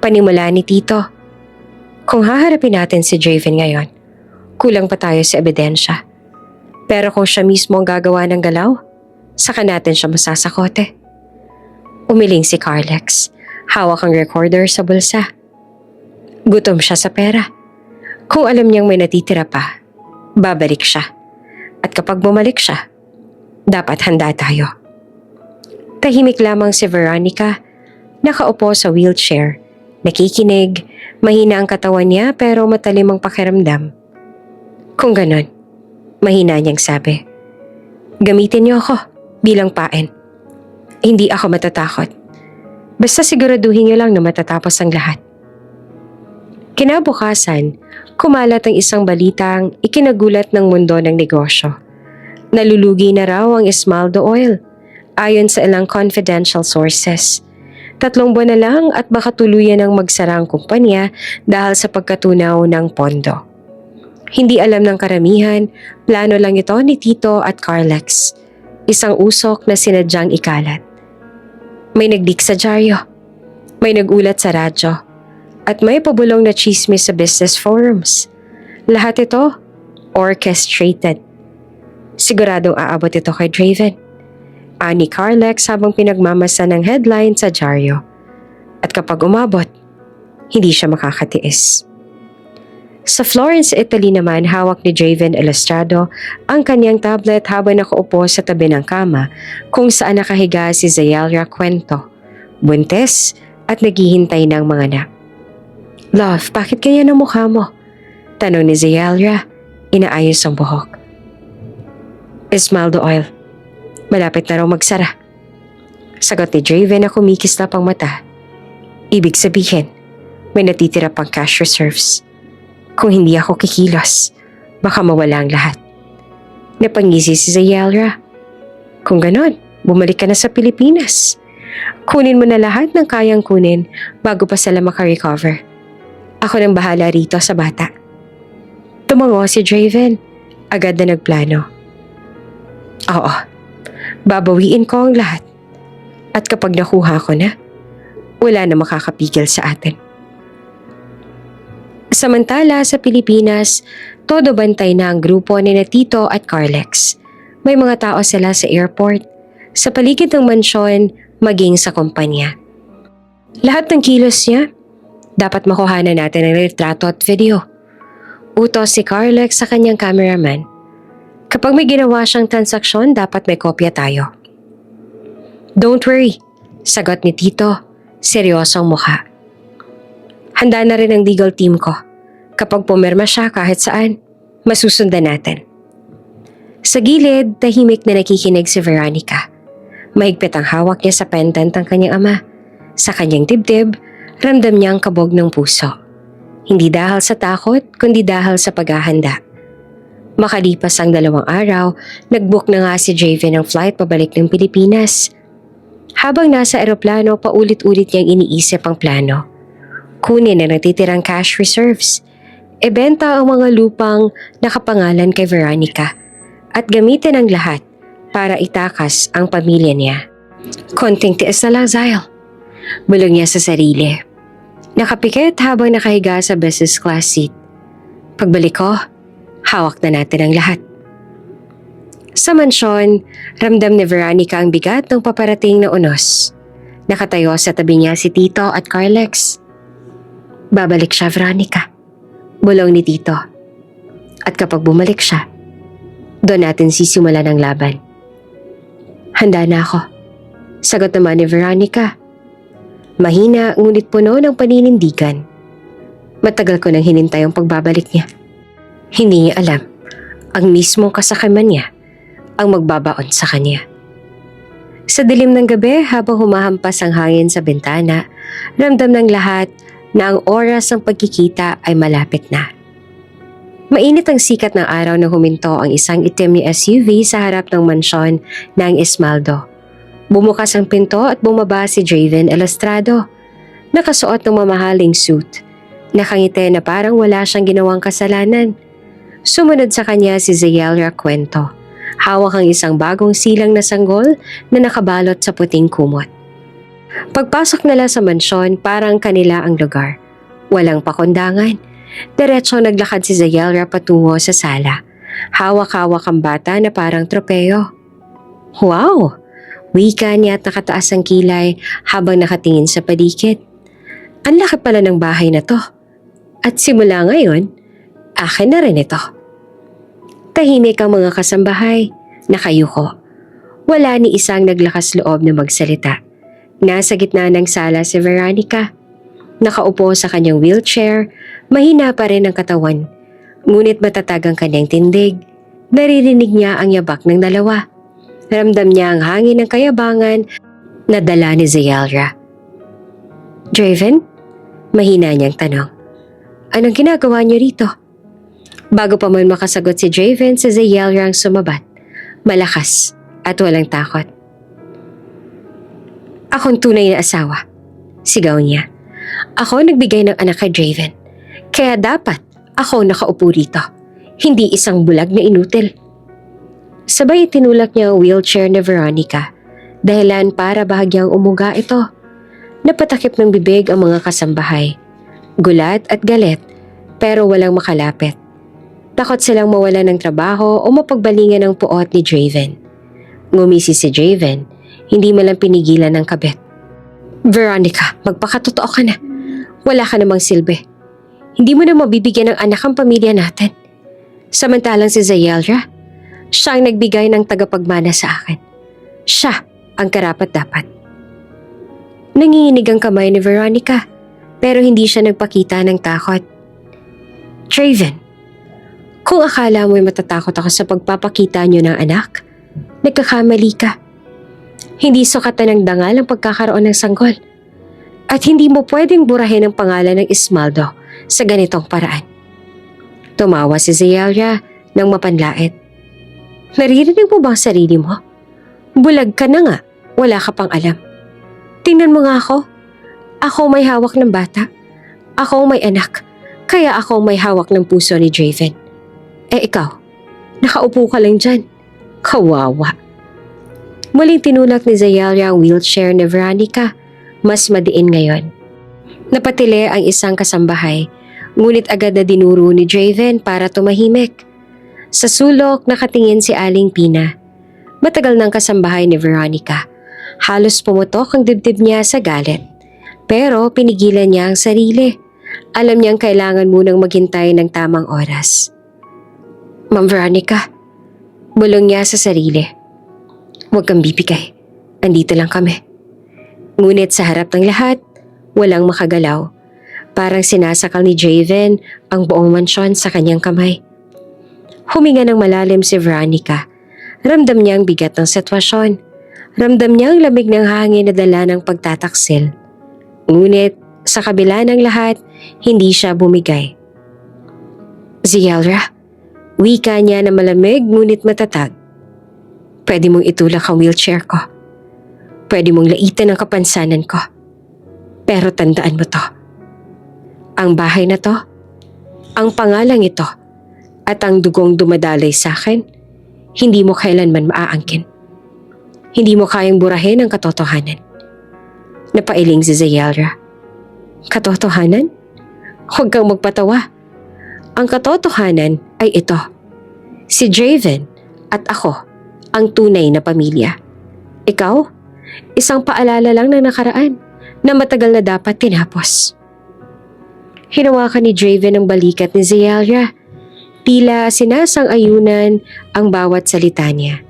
Panimula ni Tito. Kung haharapin natin si Draven ngayon, kulang pa tayo sa ebidensya. Pero kung siya mismo ang gagawa ng galaw, saka natin siya masasakote. Umiling si Carlex. Hawak ang recorder sa bulsa. Gutom siya sa pera. Kung alam niyang may natitira pa, babalik siya. At kapag bumalik siya, dapat handa tayo. Tahimik lamang si Veronica, nakaupo sa wheelchair, nakikinig, mahina ang katawan niya pero matalim ang pakiramdam. Kung ganon, mahina niyang sabi, "Gamitin niyo ako bilang paen. Hindi ako matatakot. Basta siguraduhin niyo lang na matatapos ang lahat." Kinabukasan, kumalat ang isang balitang ikinagulat ng mundo ng negosyo. Nalulugi na raw ang Esmaldo Oil, ayon sa ilang confidential sources. 3 buwan na lang at baka tuluyan ang magsara ang kumpanya dahil sa pagkatunaw ng pondo. Hindi alam ng karamihan, plano lang ito ni Tito at Carlex. Isang usok na sinadyang ikalat. May nag-leak sa dyaryo, may nagulat sa radyo, at may pabulong na chismis sa business forums. Lahat ito, orchestrated. Siguradong aabot ito kay Draven. Ani Carlex habang pinagmamasa ng headline sa dyaryo. At kapag umabot, hindi siya makakatiis. Sa Florence, Italy naman, hawak ni Draven Elustrado ang kanyang tablet habang nakaupo sa tabi ng kama kung saan nakahiga si Zayalra Cuento, buntis at naghihintay ng mga anak. "Love, bakit kaya ang mukha mo?" tanong ni Zayalra, inaayos ang buhok. "Esmaldo Oil, malapit na raw magsara." Sagot ni Draven na kumikislap ang mata. "Ibig sabihin, may natitira pang cash reserves. Kung hindi ako kikilos, baka mawala ang lahat." Napangisi si Zayalra. "Kung ganon, bumalik ka na sa Pilipinas. Kunin mo na lahat ng kayang kunin bago pa sila makarecover. Ako nang bahala rito sa bata." Tumango si Draven. Agad na nagplano. "Oo, babawiin ko ang lahat. At kapag nakuha ko na, wala na makakapigil sa atin." Samantala sa Pilipinas, todo bantay na ang grupo ni Tito at Carlex. May mga tao sila sa airport, sa paligid ng mansyon, maging sa kumpanya. Lahat ng kilos niya, dapat makuhanan natin ng litrato at video. Utos si Carlex sa kanyang cameraman. Kapag may ginawa siyang transaksyon, dapat may kopya tayo. "Don't worry," sagot ni Tito, seryosong mukha. "Handa na rin ang legal team ko. Kapag pumirma siya kahit saan, masusundan natin." Sa gilid, tahimik na nakikinig si Veronica. Mahigpit ang hawak niya sa pendant ng kanyang ama. Sa kanyang dibdib, ramdam niya ang kabog ng puso. Hindi dahil sa takot, kundi dahil sa paghahanda. Makalipas ang 2 araw, nag-book na nga si Draven ng flight pabalik ng Pilipinas. Habang nasa eroplano, paulit-ulit niyang iniisip ang plano. Kunin ang natitirang cash reserves. Ibenta ang mga lupang nakapangalan kay Veronica at gamitin ang lahat para itakas ang pamilya niya. Konting tiis na lang, Zyle. Bulong niya sa sarili. Nakapikit habang nakahiga sa business class seat. Pagbalik ko, hawak na natin ang lahat. Sa mansyon, ramdam ni Veronica ang bigat ng paparating na unos. Nakatayo sa tabi niya si Tito at Carlex. Babalik siya, Veronica. Bulong ni Tito. At kapag bumalik siya, doon natin sisimula ng laban. Handa na ako. Sagot naman ni Veronica. Mahina ngunit puno ng paninindigan. Matagal ko nang hinintay ang pagbabalik niya. Hindi niya alam, ang mismong kasakaman niya ang magbabaon sa kanya. Sa dilim ng gabi habang humahampas ang hangin sa bintana, ramdam ng lahat na ang oras ng pagkikita ay malapit na. Mainit ang sikat ng araw na huminto ang isang itim ni SUV sa harap ng mansyon ng Esmaldo. Bumukas ang pinto at bumaba si Draven Elustrado. Nakasuot ng mamahaling suit. Nakangiti na parang wala siyang ginawang kasalanan. Sumunod sa kanya si Zayelra Cuento. Hawak ang isang bagong silang na sanggol na nakabalot sa puting kumot. Pagpasok nila sa mansyon, parang kanila ang lugar. Walang pakundangan. Diretso naglakad si Zayelra patungo sa sala. Hawak-hawak ang bata na parang tropeo. Wow! Wika niya at nakataas ang kilay habang nakatingin sa paligid. Ang laki pala ng bahay na to. At simula ngayon, akin na rin ito. Tahimik ang mga kasambahay, nakayuko. Wala ni isang naglakas loob na magsalita. Nasa gitna ng sala si Veronica. Nakaupo sa kanyang wheelchair, mahina pa rin ang katawan. Ngunit matatag ang kanyang tindig. Naririnig niya ang yabak ng dalawa. Ramdam niya ang hangin ng kayabangan na dala ni Zayelra. Draven? Mahina niyang tanong. Anong ginagawa niyo rito? Bago pa man makasagot si Draven, si Zayelra ang sumabat. Malakas at walang takot. Akong tunay na asawa. Sigaw niya. Ako nagbigay ng anak kay Draven. Kaya dapat ako nakaupo rito. Hindi isang bulag na inutil. Sabay tinulak niya ang wheelchair ni Veronica. Dahilan para bahagyang umuga ito. Napatakip ng bibig ang mga kasambahay. Gulat at galit pero walang makalapit. Takot silang mawala ng trabaho o mapagbalingan ng puot ni Draven. Ngumisi si Draven, hindi malang pinigilan ng kabit. Veronica, magpakatotoo ka na. Wala ka namang silbi. Hindi mo na mabibigyan ng anak ang pamilya natin. Samantalang si Zayelra, siya ang nagbigay ng tagapagmana sa akin. Siya ang karapat-dapat. Nanginginig ang kamay ni Veronica, pero hindi siya nagpakita ng takot. Draven, kung akala mo'y matatakot ako sa pagpapakita niyo ng anak, nagkakamali ka. Hindi sukatan ng dangal ang pagkakaroon ng sanggol. At hindi mo pwedeng burahin ang pangalan ng Esmaldo sa ganitong paraan. Tumawa si Zayelra nang mapanlait. Naririnig mo ba ang sarili mo? Bulag ka na nga, wala ka pang alam. Tingnan mo nga ako. Ako may hawak ng bata. Ako may anak. Kaya ako may hawak ng puso ni Draven. Ikaw, nakaupo ka lang dyan. Kawawa. Muling tinulak ni Zayelra ang wheelchair ni Veronica. Mas madiin ngayon. Napatili ang isang kasambahay, ngunit agad na dinuro ni Draven para tumahimik. Sa sulok nakatingin si Aling Pina. Matagal ng kasambahay ni Veronica. Halos pumutok ang dibdib niya sa galit. Pero pinigilan niya ang sarili. Alam niyang kailangan munang maghintay ng tamang oras. Ma'am Veronica, bulong niya sa sarili. Huwag kang bibigay. Andito lang kami. Ngunit sa harap ng lahat, walang makagalaw. Parang sinasakal ni Draven ang buong mansyon sa kanyang kamay. Huminga ng malalim si Veronica. Ramdam niya ang bigat ng sitwasyon. Ramdam niya ang lamig ng hangin na dala ng pagtataksil. Ngunit sa kabila ng lahat, hindi siya bumigay. Zayelra, wika niya na malamig ngunit matatag. Pwede mong itulak ang wheelchair ko. Pwede mong laitan ang kapansanan ko. Pero tandaan mo to. Ang bahay na to, ang pangalang ito, at ang dugong dumadalay sa akin, hindi mo kailanman maaangkin. Hindi mo kayang burahin ang katotohanan. Napailing si Zayelra. Katotohanan? Huwag kang magpatawa. Ang katotohanan ay ito. Si Draven at ako ang tunay na pamilya. Ikaw? Isang paalala lang ng nakaraan na matagal na dapat tinapos. Hinawakan ni Draven ang balikat ni Zayelra. Tila sinasang-ayunan ang bawat salita niya.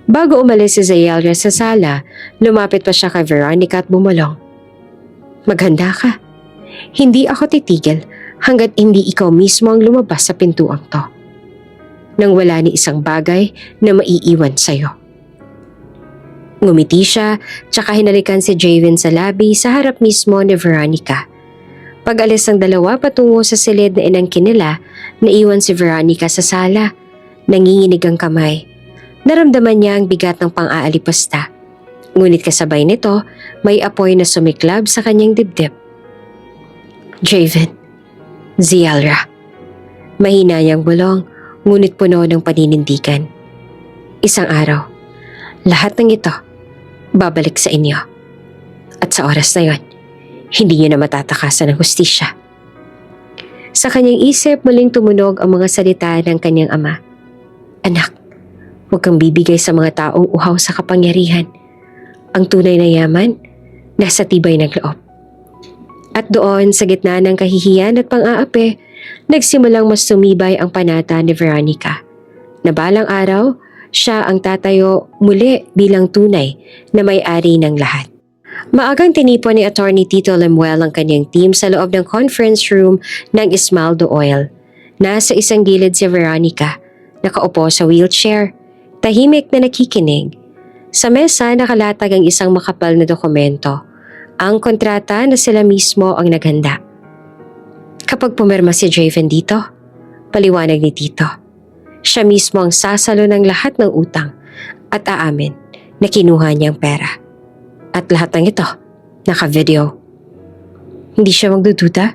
Bago umalis si Zayalra sa sala, lumapit pa siya kay Veronica at bumulong. Maghanda ka. Hindi ako titigil hanggat hindi ikaw mismo ang lumabas sa pintuang to. Nang wala ni isang bagay na maiiwan sa'yo. Ngumiti siya, tsaka hinalikan si Javen sa labi sa harap mismo ni Veronica. Pag-alis ng dalawa patungo sa silid na inangkin nila, naiwan si Veronica sa sala. Nanginginig ang kamay. Naramdaman niya ang bigat ng pang-aalipasta. Ngunit kasabay nito, may apoy na sumiklab sa kanyang dibdib. Javen. Zayalra. Mahina niyang bulong, ngunit puno ng paninindigan. Isang araw, lahat ng ito, babalik sa inyo. At sa oras na yon, hindi niyo na matatakasan ng hustisya. Sa kanyang isip, muling tumunog ang mga salita ng kanyang ama. Anak, huwag kang bibigay sa mga taong uhaw sa kapangyarihan. Ang tunay na yaman, nasa tibay ng loob. At doon, sa gitna ng kahihiyan at pang-aapi, nagsimulang mas tumibay ang panata ni Veronica. Na balang araw, siya ang tatayo muli bilang tunay na may-ari ng lahat. Maagang tinipon ni Attorney Tito Lemuel ang kanyang team sa loob ng conference room ng Esmaldo Oil. Nasa isang gilid si Veronica, nakaupo sa wheelchair, tahimik na nakikinig. Sa mesa nakalatag ang isang makapal na dokumento, ang kontrata na sila mismo ang naghanda. Kapag pumirma si Javen dito, paliwanag ni Tito, siya mismo ang sasalo ng lahat ng utang at aamin na kinuha niyang pera. At lahat ng ito, naka-video. Hindi siya magdududa?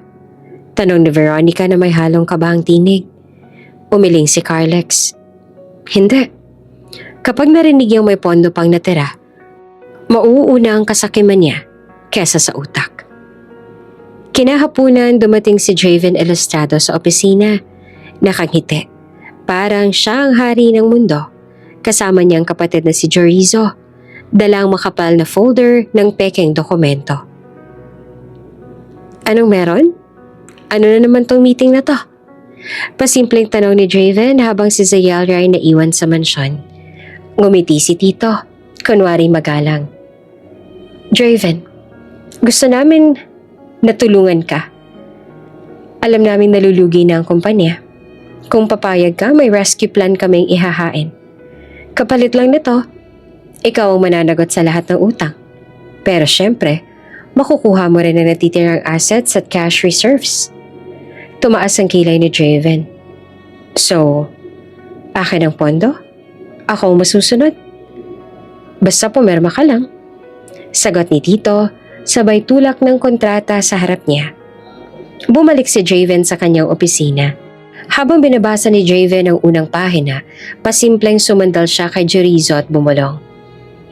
Tanong ni Veronica na may halong kabahang tinig. Umiling si Carlex. Hindi. Kapag narinig yung may pondo pang natira, mauuna ang kasakiman niya kesa sa utak. Kinahapunan dumating si Javen Elustrado sa opisina. Nakangiti. Parang siya ang hari ng mundo. Kasama niyang kapatid na si Jorizo. Dalang makapal na folder ng pekeng dokumento. Anong meron? Ano na naman tong meeting na to? Pasimpleng tanong ni Javen habang si Zayalra ay naiwan sa mansyon. Ngumiti si Tito, kunwari magalang. Javen, gusto namin natulungan ka. Alam namin nalulugi na ang kumpanya. Kung papayag ka, may rescue plan kaming ihahain. Kapalit lang nito, ikaw ang mananagot sa lahat ng utang. Pero syempre, makukuha mo rin ang natitirang assets at cash reserves. Tumaas ang kilay ni Javen. So, akin ang pondo? Ako ang masusunod? Basta pumirma ka lang. Sagot ni Tito, sabay tulak ng kontrata sa harap niya. Bumalik si Javen sa kanyang opisina. Habang binabasa ni Javen ang unang pahina, pasimpleng sumandal siya kay Jorizo at bumulong.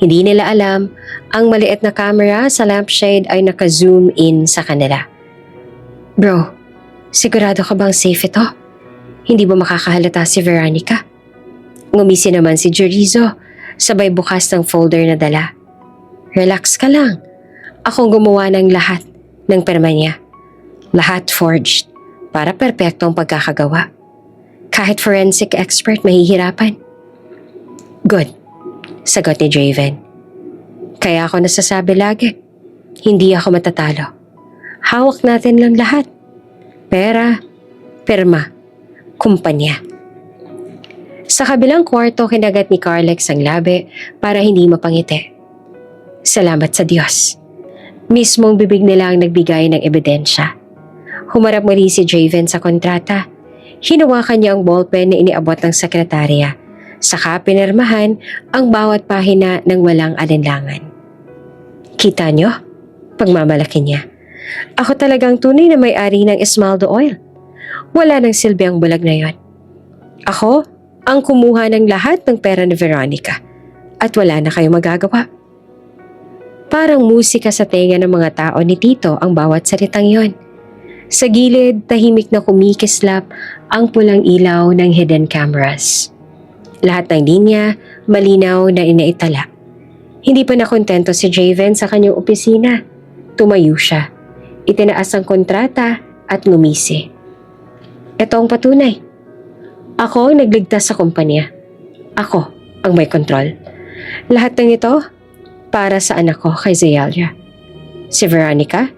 Hindi nila alam, ang maliit na camera sa lampshade ay naka-zoom in sa kanila. Bro, sigurado ka bang safe ito? Hindi ba makakahalata si Veronica? Ngumisi naman si Jorizo, sabay bukas ng folder na dala. Relax ka lang. Akong gumawa ng lahat ng perma niya. Lahat forged, para perpektong pagkakagawa. Kahit forensic expert mahihirapan. Good, sagot ni Javen. Kaya ako nasasabi lagi, hindi ako matatalo. Hawak natin lang lahat. Pera, perma, kumpanya. Sa kabilang kwarto, kinagat ni Carlex ang labi para hindi mapangiti. Salamat sa Diyos. Mismong bibig nila ang nagbigay ng ebidensya. Humarap muli si Javen sa kontrata. Hinawakan niya ang ballpen na iniabot ng sekretarya. Saka pinirmahan ang bawat pahina ng walang alinlangan. Kita niyo? Pagmamalaki niya. Ako talagang tunay na may-ari ng Esmaldo Oil. Wala nang silbi ang bulag na yon. Ako ang kumuha ng lahat ng pera ni Veronica. At wala na kayong magagawa. Parang musika sa tenga ng mga tao ni Tito ang bawat salitang yon. Sa gilid, tahimik na kumikislap ang pulang ilaw ng hidden cameras. Lahat ng linya, malinaw na inaitala. Hindi pa nakontento si Javen sa kanyang opisina. Tumayo siya. Itinaas ang kontrata at ngumisi. Ito ang patunay. Ako ang nagligtas sa kumpanya. Ako ang may kontrol. Lahat ng ito para sa anak ko kay Zealia. Si Veronica,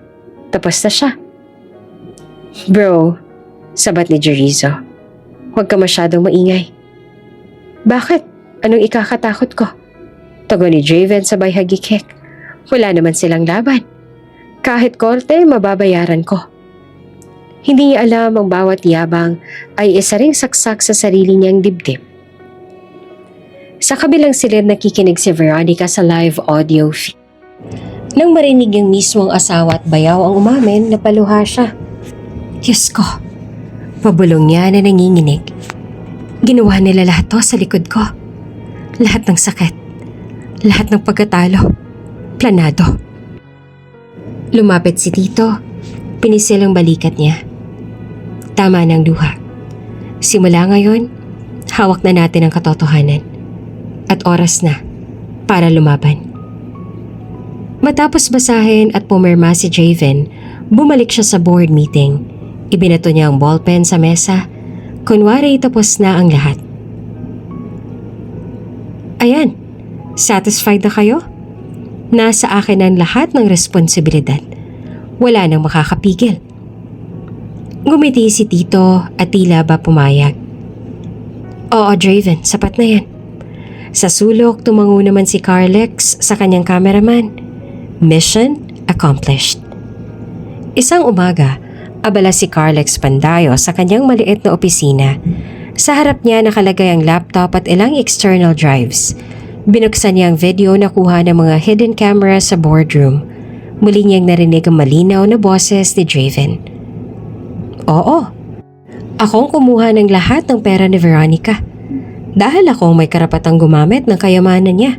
tapos na siya. Bro, sabat ni Jerizo. Huwag ka masyadong maingay. Bakit? Anong ikakatakot ko? Tugon ni Draven sabay hagikik. Wala naman silang laban. Kahit korte, mababayaran ko. Hindi niya alam ang bawat yabang ay isa ring saksak sa sarili niyang dibdib. Sa kabilang silid nakikinig si Veronica sa live audio feed. Nang marinig yung mismong asawa at bayaw ang umamin, napaluha siya. Diyos ko, pabulong niya na nanginginig. Ginawa nila lahat to sa likod ko. Lahat ng sakit. Lahat ng pagkatalo. Planado. Lumapit si Tito. Pinisil ang balikat niya. Tama ng luha. Simula ngayon, hawak na natin ang katotohanan. At oras na para lumaban. Matapos basahin at pumirma si Draven, bumalik siya sa board meeting. Ibinato niya ang ballpen sa mesa. Kunwari tapos na ang lahat. Ayan, satisfied na kayo? Nasa akin ang lahat ng responsibilidad. Wala nang makakapigil. Ngumiti si Tito at tila ba pumayag. Oo, Draven, sapat na yan. Sa sulok, tumango naman si Carlex sa kanyang cameraman. Mission accomplished. Isang umaga, abala si Carlex Pandayo sa kanyang maliit na opisina. Sa harap niya nakalagay ang laptop at ilang external drives. Binuksan niya ang video na kuha ng mga hidden camera sa boardroom. Muli niyang narinig ang malinaw na boses ni Draven. Oo, akong kumuha ng lahat ng pera ni Veronica. Dahil akong may karapatang gumamit ng kayamanan niya.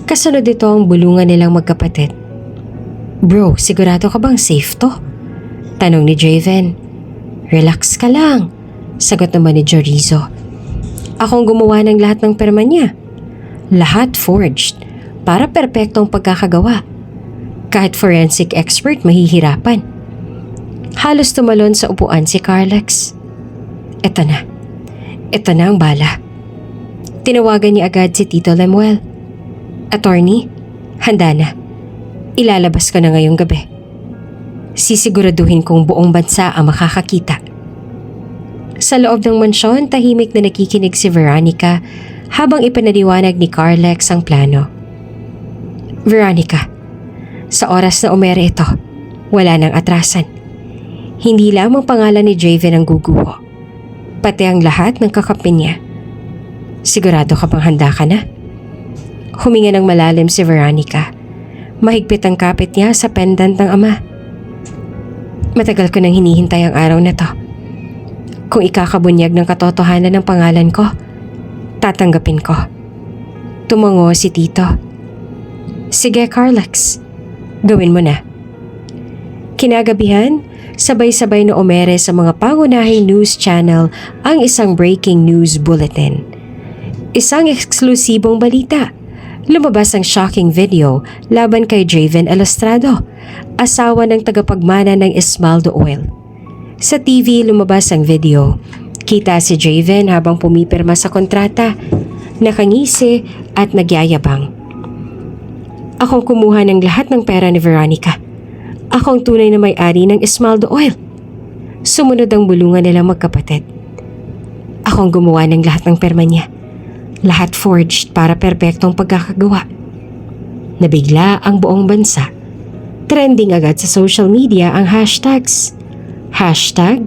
Kasunod ito ang bulungan nilang magkapatid. Bro, sigurado ka bang safe to? Tanong ni Draven. Relax ka lang, sagot naman ni Jerizo. Akong gumawa ng lahat ng perma niya. Lahat forged, para perpektong pagkakagawa. Kahit forensic expert mahihirapan. Halos tumalon sa upuan si Carlex. Ito na ang bala. Tinawagan niya agad si Tito Lemuel. Attorney, handa na. Ilalabas ko na ngayong gabi. Sisiguraduhin kong buong bansa ang makakakita. Sa loob ng mansyon, tahimik na nakikinig si Veronica habang ipanaliwanag ni Carlex ang plano. Veronica, sa oras na umere ito, wala nang atrasan. Hindi lamang pangalan ni Draven ang guguho, pati ang lahat ng kakapin niya. Sigurado ka bang handa ka na? Huminga ng malalim si Veronica. Mahigpit ang kapit niya sa pendant ng ama. Matagal ko nang hinihintay ang araw na to. Kung ikakabunyag ng katotohanan ng pangalan ko, tatanggapin ko. Tumango si Tito. Sige, Carlex. Gawin mo na. Kinagabihan, sabay-sabay na umere sa mga pangunahing news channel ang isang breaking news bulletin. Isang eksklusibong balita. Lumabas ang shocking video laban kay Draven Elustrado, asawa ng tagapagmana ng Esmaldo Oil. Sa TV lumabas ang video. Kita si Draven habang pumipirma sa kontrata, nakangisi at nagyayabang. Akong kumuha ng lahat ng pera ni Veronica. Akong tunay na may-ari ng Esmaldo Oil. Sumunod ang bulungan nilang magkapatid. Akong gumawa ng lahat ng perma niya. Lahat forged para perpektong pagkakagawa. Nabigla ang buong bansa. Trending agad sa social media ang hashtags. Hashtag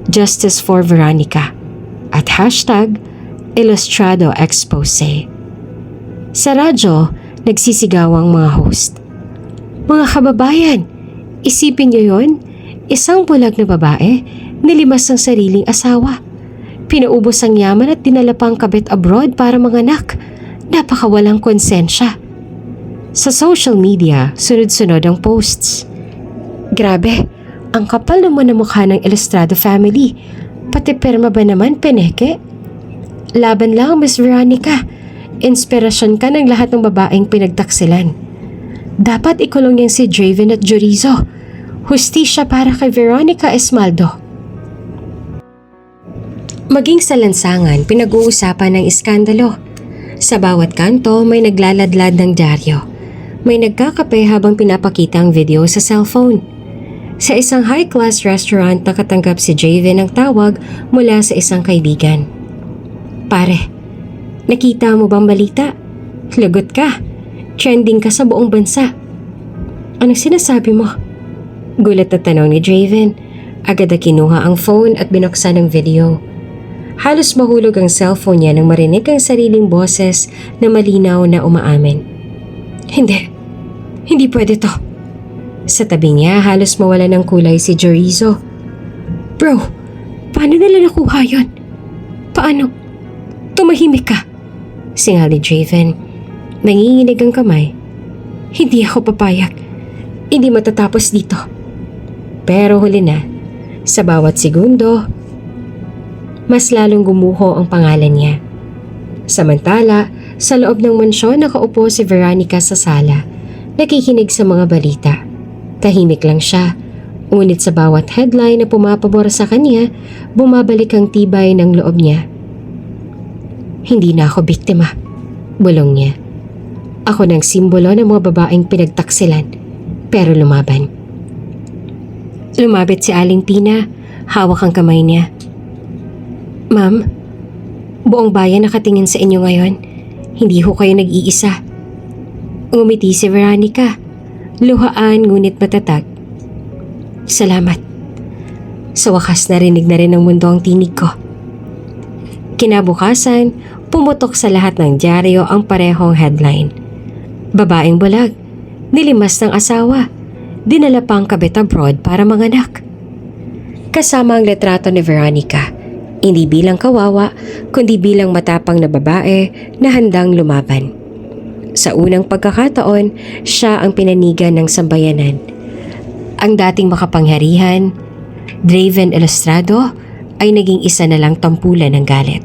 Justice for Veronica at hashtag Ilustrado Expose. Sa radyo, nagsisigaw ang mga host. Mga kababayan, isipin niyo yon? Isang bulag na babae, nilimas ang sariling asawa. Pinaubos ang yaman at dinala pang kabit abroad para manganak. Napakawalang konsensya. Sa social media, sunod-sunod ang posts. Grabe, ang kapal naman ng mukha ng Elustrado family. Pati perma ba naman, peneke? Laban lang, Miss Veronica. Inspirasyon ka ng lahat ng babaeng pinagtaksilan. Dapat ikulong niyang si Draven at Jerizo. Hustisya para kay Veronica Esmaldo. Maging sa lansangan, pinag-uusapan ng iskandalo. Sa bawat kanto may naglaladlad ng dyaryo. May nagkakape habang pinapakita ang video sa cellphone. Sa isang high-class restaurant nakatanggap si Javen ng tawag mula sa isang kaibigan. Pare, nakita mo bang balita? Lagot ka. Trending ka sa buong bansa. Anong sinasabi mo? Gulat na tanong ni Javen. Agad na kinuha ang phone at binuksan ang video. Halos mahulog ang cellphone niya nang marinig ang sariling boses na malinaw na umaamin. Hindi pwede to. Sa tabi niya halos mawala ng kulay si Chorizo. Bro, paano nila nakuha yun? Paano? Tumahimik ka. Singal ni Javen. Nanginginig ang kamay. Hindi ako papayag. Hindi matatapos dito. Pero huli na, sa bawat segundo, mas lalong gumuho ang pangalan niya. Samantala, sa loob ng mansyon nakaupo si Veronica sa sala, nakikinig sa mga balita. Tahimik lang siya, ngunit sa bawat headline na pumapabor sa kanya, bumabalik ang tibay ng loob niya. Hindi na ako biktima, bulong niya. Ako ng simbolo ng mga babaeng pinagtaksilan, pero lumaban. Lumapit si Aling Tina, hawak ang kamay niya. Ma'am, buong bayan nakatingin sa inyo ngayon. Hindi ho kayo nag-iisa. Ngumiti si Veronica, luhaan ngunit matatag. Salamat. Sa wakas narinig na rin ng mundo ang tinig ko. Kinabukasan, pumutok sa lahat ng dyaryo ang parehong headline. Babaeng bulag, nilimas ng asawa, dinala pang kabit abroad para manganak. Kasama ang litrato ni Veronica, hindi bilang kawawa, kundi bilang matapang na babae na handang lumaban. Sa unang pagkakataon, siya ang pinanigan ng sambayanan. Ang dating makapangyarihan, Draven Elustrado, ay naging isa na lang tampulan ng galit.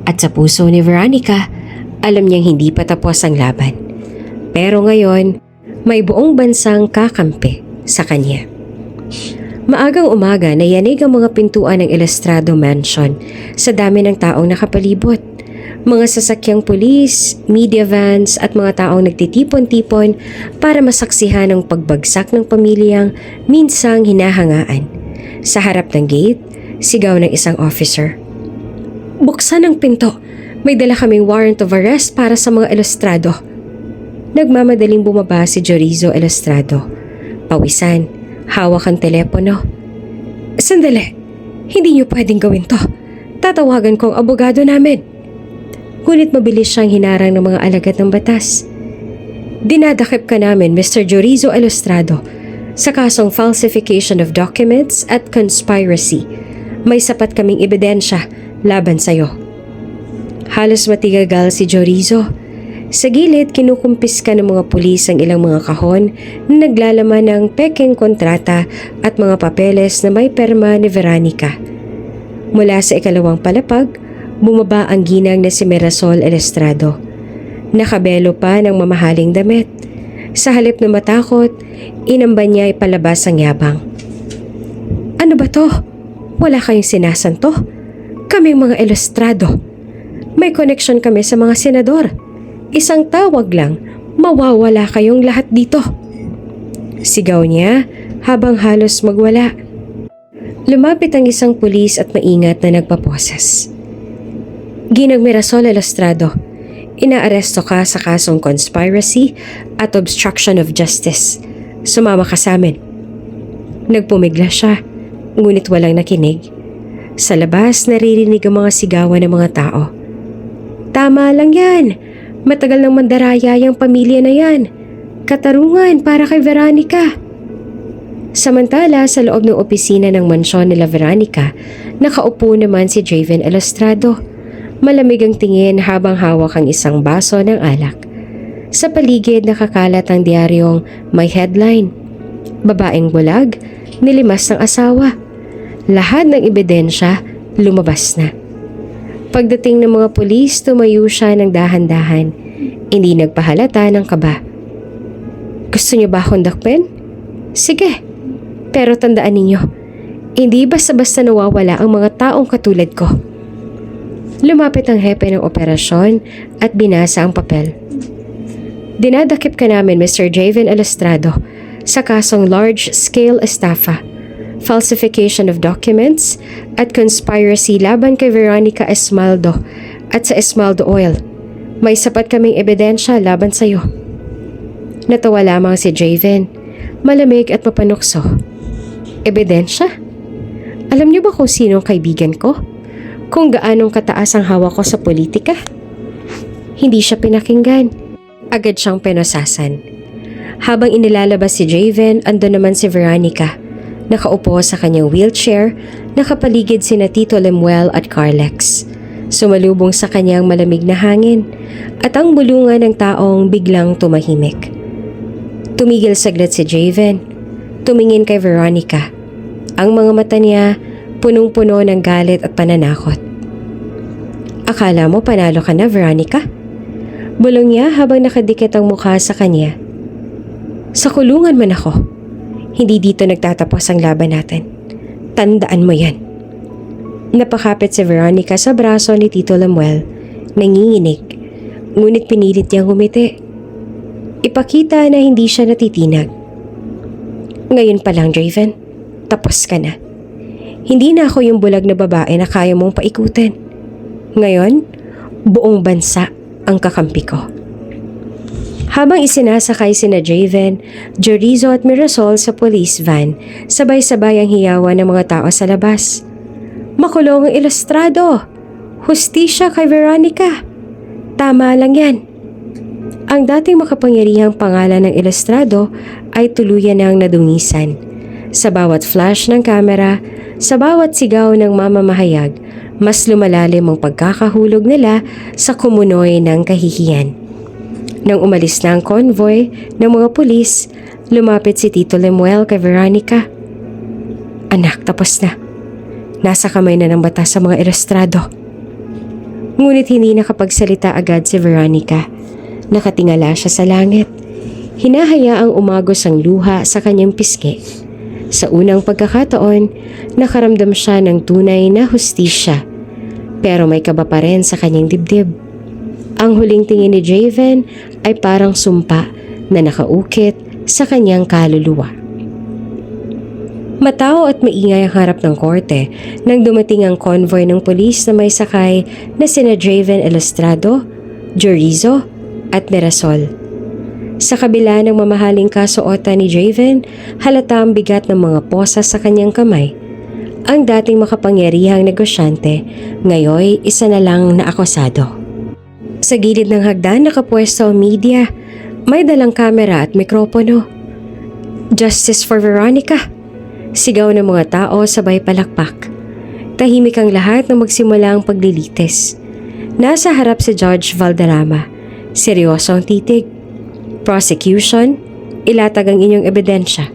At sa puso ni Veronica, alam niyang hindi pa tapos ang laban. Pero ngayon, may buong bansang kakampi sa kanya. Maagang umaga nayanig ang mga pintuan ng Elustrado Mansion sa dami ng taong nakapalibot. Mga sasakyang pulis, media vans at mga taong nagtitipon-tipon para masaksihan ang pagbagsak ng pamilyang minsang hinahangaan. Sa harap ng gate, sigaw ng isang officer. Buksan ang pinto. May dala kaming warrant of arrest para sa mga Elustrado. Nagmamadaling bumaba si Chorizo Elustrado. Pawisan. Hawak ang telepono. Sandali, hindi niyo pwedeng gawin to. Tatawagan ko ang abogado namin. Ngunit mabilis siyang hinarang ng mga alagad ng batas. Dinadakip ka namin, Mr. Chorizo Elustrado, sa kasong falsification of documents at conspiracy. May sapat kaming ebidensya laban sa'yo. Halos matigagal si Chorizo. Sa gilid, kinukumpiska ng mga pulis ang ilang mga kahon na naglalaman ng peking kontrata at mga papeles na may perma ni Veronica. Mula sa ikalawang palapag, bumaba ang ginang na si Mirasol Elustrado. Nakabelo pa ng mamahaling damit. Sa halip na matakot, inamba niya ipalabas ang yabang. Ano ba to? Wala kayong sinasanto? Kaming mga Elustrado. May connection kami sa mga senador. Isang tawag lang, mawawala kayong lahat dito. Sigaw niya habang halos magwala. Lumapit ang isang pulis at maingat na nagpaposes. Ginang Mirasol Elustrado, inaaresto ka sa kasong conspiracy at obstruction of justice. Sumama ka sa amin. Nagpumigla siya, ngunit walang nakinig. Sa labas, naririnig ang mga sigawan ng mga tao. Tama lang yan. Matagal nang mandaraya yung pamilya na yan. Katarungan para kay Veronica. Samantala, sa loob ng opisina ng mansyon nila Veronica, nakaupo naman si Draven Elustrado. Malamig ang tingin habang hawak ang isang baso ng alak. Sa paligid nakakalat ang diaryong may headline. Babaeng bulag, nilimas ng asawa. Lahat ng ebidensya lumabas na. Pagdating ng mga pulis, tumayo siya ng dahan-dahan. Hindi nagpahalata ng kaba. Gusto niyo ba akong dakpen? Sige. Pero tandaan ninyo, hindi basta-basta nawawala ang mga taong katulad ko. Lumapit ang hepe ng operasyon at binasa ang papel. Dinadakip ka namin, Mr. Javen Elustrado, sa kasong large-scale estafa, falsification of documents, at conspiracy laban kay Veronica Esmaldo at sa Esmaldo Oil. May sapat kaming ebidensya laban sa iyo. Natawa lamang si Javen, malamig at mapanukso. Ebidensya? Alam niyo ba kung sino ang kaibigan ko? Kung gaanong kataas ang hawak ko sa politika? Hindi siya pinakinggan. Agad siyang penosasan. Habang inilalabas si Javen, ando naman si Veronica. Nakaupo sa kanyang wheelchair, nakapaligid sina Tito Lemuel at Carlex. Sumalubong sa kanyang malamig na hangin at ang bulungan ng taong biglang tumahimik. Tumigil saglit si Javen. Tumingin kay Veronica. Ang mga mata niya punong-puno ng galit at pananakot. Akala mo panalo ka na, Veronica? Bulong niya habang nakadikit ang mukha sa kanya. Sa kulungan man ako. Hindi dito nagtatapos ang laban natin. Tandaan mo yan. Napakapit si Veronica sa braso ni Tito Lemuel. Nanginginig. Ngunit pinilit niyang humiti. Ipakita na hindi siya natitinag. Ngayon pa lang, Javen. Tapos ka na. Hindi na ako yung bulag na babae na kaya mong paikutin. Ngayon, buong bansa ang kakampi ko. Habang isinasakay sina Javen, Jorizo at Mirasol sa police van, sabay-sabay ang hiyawan ng mga tao sa labas. Makulong ang Elustrado! Hustisya kay Veronica! Tama lang yan. Ang dating makapangyarihang pangalan ng Elustrado ay tuluyan ng nadungisan. Sa bawat flash ng kamera, sa bawat sigaw ng mamamahayag, mas lumalalim ang pagkakahulog nila sa kumunoy ng kahihiyan. Nang umalis na ang convoy ng mga pulis, lumapit si Tito Lemuel kay Veronica. Anak, tapos na. Nasa kamay na ng batas sa mga Elustrado. Ngunit hindi nakapagsalita agad si Veronica. Nakatingala siya sa langit. Hinahayaang umagos ang luha sa kanyang pisngi. Sa unang pagkakataon, nakaramdam siya ng tunay na hustisya. Pero may kaba pa rin sa kanyang dibdib. Ang huling tingin ni Javen ay parang sumpa na nakaukit sa kanyang kaluluwa. Matao at maingay ang harap ng korte nang dumating ang convoy ng pulis na may sakay na sina Javen Elustrado, Jorizo at Mirasol. Sa kabila ng mamahaling kasuotan ni Javen, halata ang bigat ng mga posa sa kanyang kamay. Ang dating makapangyarihang negosyante, ngayon isa na lang na akusado. Sa gilid ng hagdan nakapwesto ang media, may dalang kamera at mikropono. Justice for Veronica! Sigaw ng mga tao sabay palakpak. Tahimik ang lahat nang magsimula ang paglilitis. Nasa harap si Judge Valderrama. Seryoso ang titig. Prosecution, ilatag ang inyong ebidensya.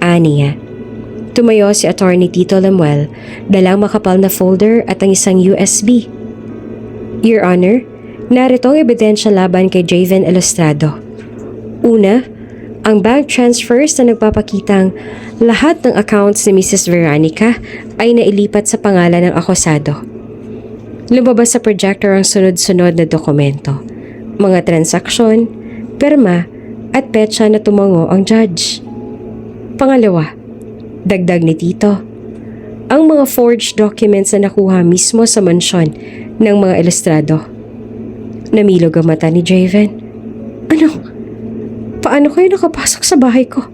Aniya. Tumayo si Attorney Tito Lemuel, dalang makapal na folder at ang isang USB. Your Honor, narito ang ebidensya laban kay Javen Elustrado. Una, ang bank transfers na nagpapakitang lahat ng accounts ni Mrs. Veronica ay nailipat sa pangalan ng akusado. Lumabas sa projector ang sunod-sunod na dokumento, mga transaksyon, perma at petsa na tumango ang judge. Pangalawa, dagdag ni Tito, ang mga forged documents na nakuha mismo sa mansyon ng mga Elustrado. Namilog ang mata ni Javen. Ano? Paano kayo nakapasok sa bahay ko?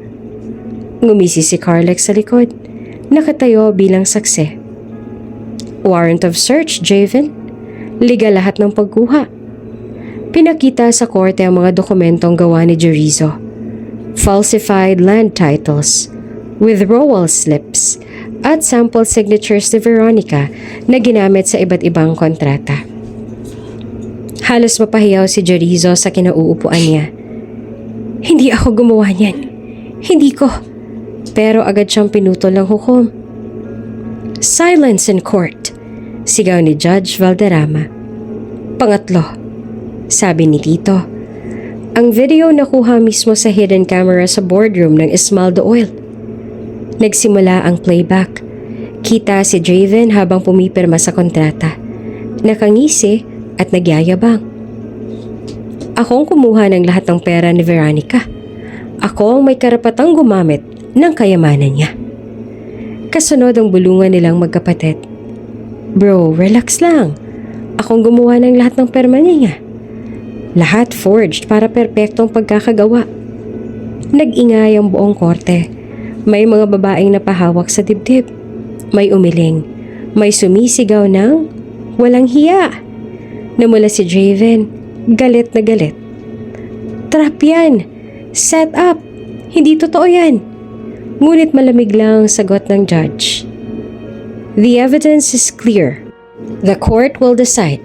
Ngumisi si Carlex sa likod, nakatayo bilang saksi. Warrant of search, Javen. Liga lahat ng pagkuha. Pinakita sa korte ang mga dokumentong gawa ni Jorizo. Falsified land titles, withdrawal slips, at sample signatures ni Veronica na ginamit sa iba't ibang kontrata. Halos mapahiyaw si Jorizo sa kinauupuan niya. Hindi ako gumawa niyan. Hindi ko. Pero agad siyang pinutol ng hukom. Silence in court, sigaw ni Judge Valderrama. Pangatlo, sabi ni Tito, ang video nakuha mismo sa hidden camera sa boardroom ng Esmaldo Oil. Nagsimula ang playback. Kita si Javen habang pumipirma sa kontrata. nakangisi at nagyayabang. Ako ang kumuha ng lahat ng pera ni Veronica. Ako ang may karapatang gumamit ng kayamanan niya. Kasunod ang bulungan nilang magkapatid. Bro, relax lang. Akong gumawa ng lahat ng perma niya. Lahat forged para perpektong pagkakagawa. Nag-ingay ang buong korte. May mga babaeng napahawak sa dibdib. May umiling. May sumisigaw ng walang hiya. Namula si Draven, galit na galit. Trap yan! Set up! Hindi totoo yan! Ngunit malamig lang ang sagot ng judge. The evidence is clear. The court will decide.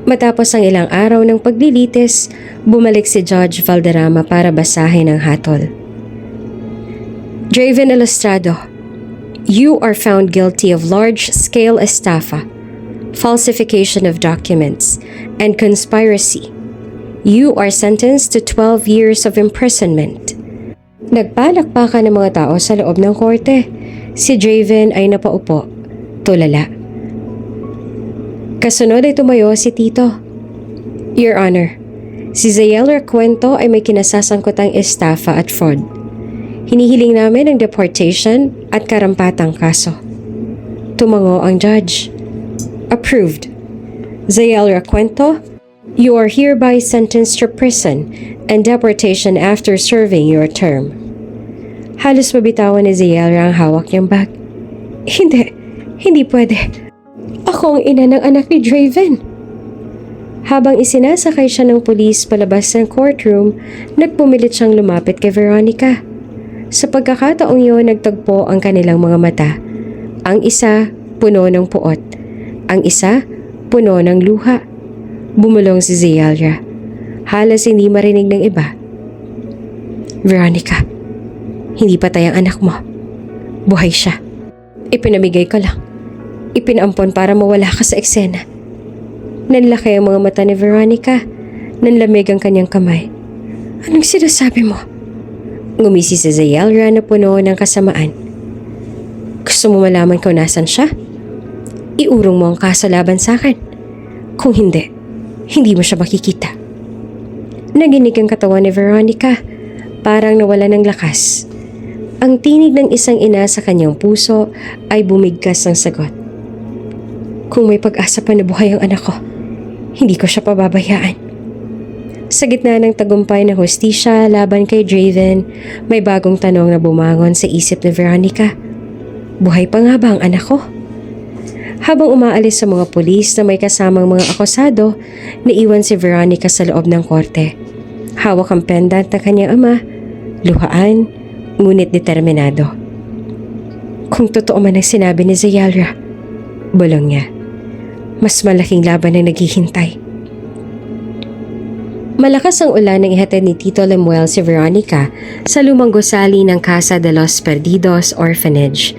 Matapos ang ilang araw ng paglilitis, bumalik si Judge Valderrama para basahin ang hatol. Draven Ilustrado, you are found guilty of large-scale estafa, falsification of documents, and conspiracy. You are sentenced to 12 years of imprisonment. Nagpalakpakan ng mga tao sa loob ng korte. Si Draven ay napaupo, tulala. Kasunod ay tumayo si Tito. Your Honor, si Zael Recuento ay may kinasasangkutang estafa at fraud. Hinihiling namin ang deportation at karampatang kaso. Tumango ang judge. Approved. Zael Recuento, you are hereby sentenced to prison and deportation after serving your term. Halos mabitawan ni Zael ang hawak niyang bag. Hindi pwede. Ako ang ina ng anak ni Draven. Habang isinasakay siya ng pulis palabas ng courtroom, nagpumilit siyang lumapit kay Veronica. Sa pagkakataong yun, nagtagpo ang kanilang mga mata. Ang isa, puno ng puot. Ang isa, puno ng luha. Bumulong si Zael. Halos hindi marinig ng iba. Veronica, hindi patay ang anak mo. Buhay siya. Ipinamigay ko lang. Ipinampon para mawala ka sa eksena. Nanlaki ang mga mata ni Veronica. Nanlamig ang kanyang kamay. Anong sinasabi mo? Ngumisi si Zael na puno ng kasamaan. Gusto mo malaman kung nasan siya? Iurong mo ang kaso laban sa akin. Kung hindi, hindi mo siya makikita. Naginig ang katawan ni Veronica. Parang nawala ng lakas. Ang tinig ng isang ina sa kanyang puso ay bumigkas ng sagot. Kung may pag-asa pa na buhay ang anak ko, hindi ko siya pababayaan. Sa gitna ng tagumpay ng hustisya laban kay Draven, may bagong tanong na bumangon sa isip ni Veronica. Buhay pa nga ba ang anak ko? Habang umaalis sa mga pulis na may kasamang mga akusado, naiwan si Veronica sa loob ng korte. Hawak ang pendant ng kanyang ama, luhaan, ngunit determinado. Kung totoo man ang sinabi ni Zael, bulong niya, mas malaking laban ang naghihintay. Malakas ang ulan nang ihatid ni Tito Lemuel si Veronica sa lumang gusali ng Casa de los Perdidos Orphanage.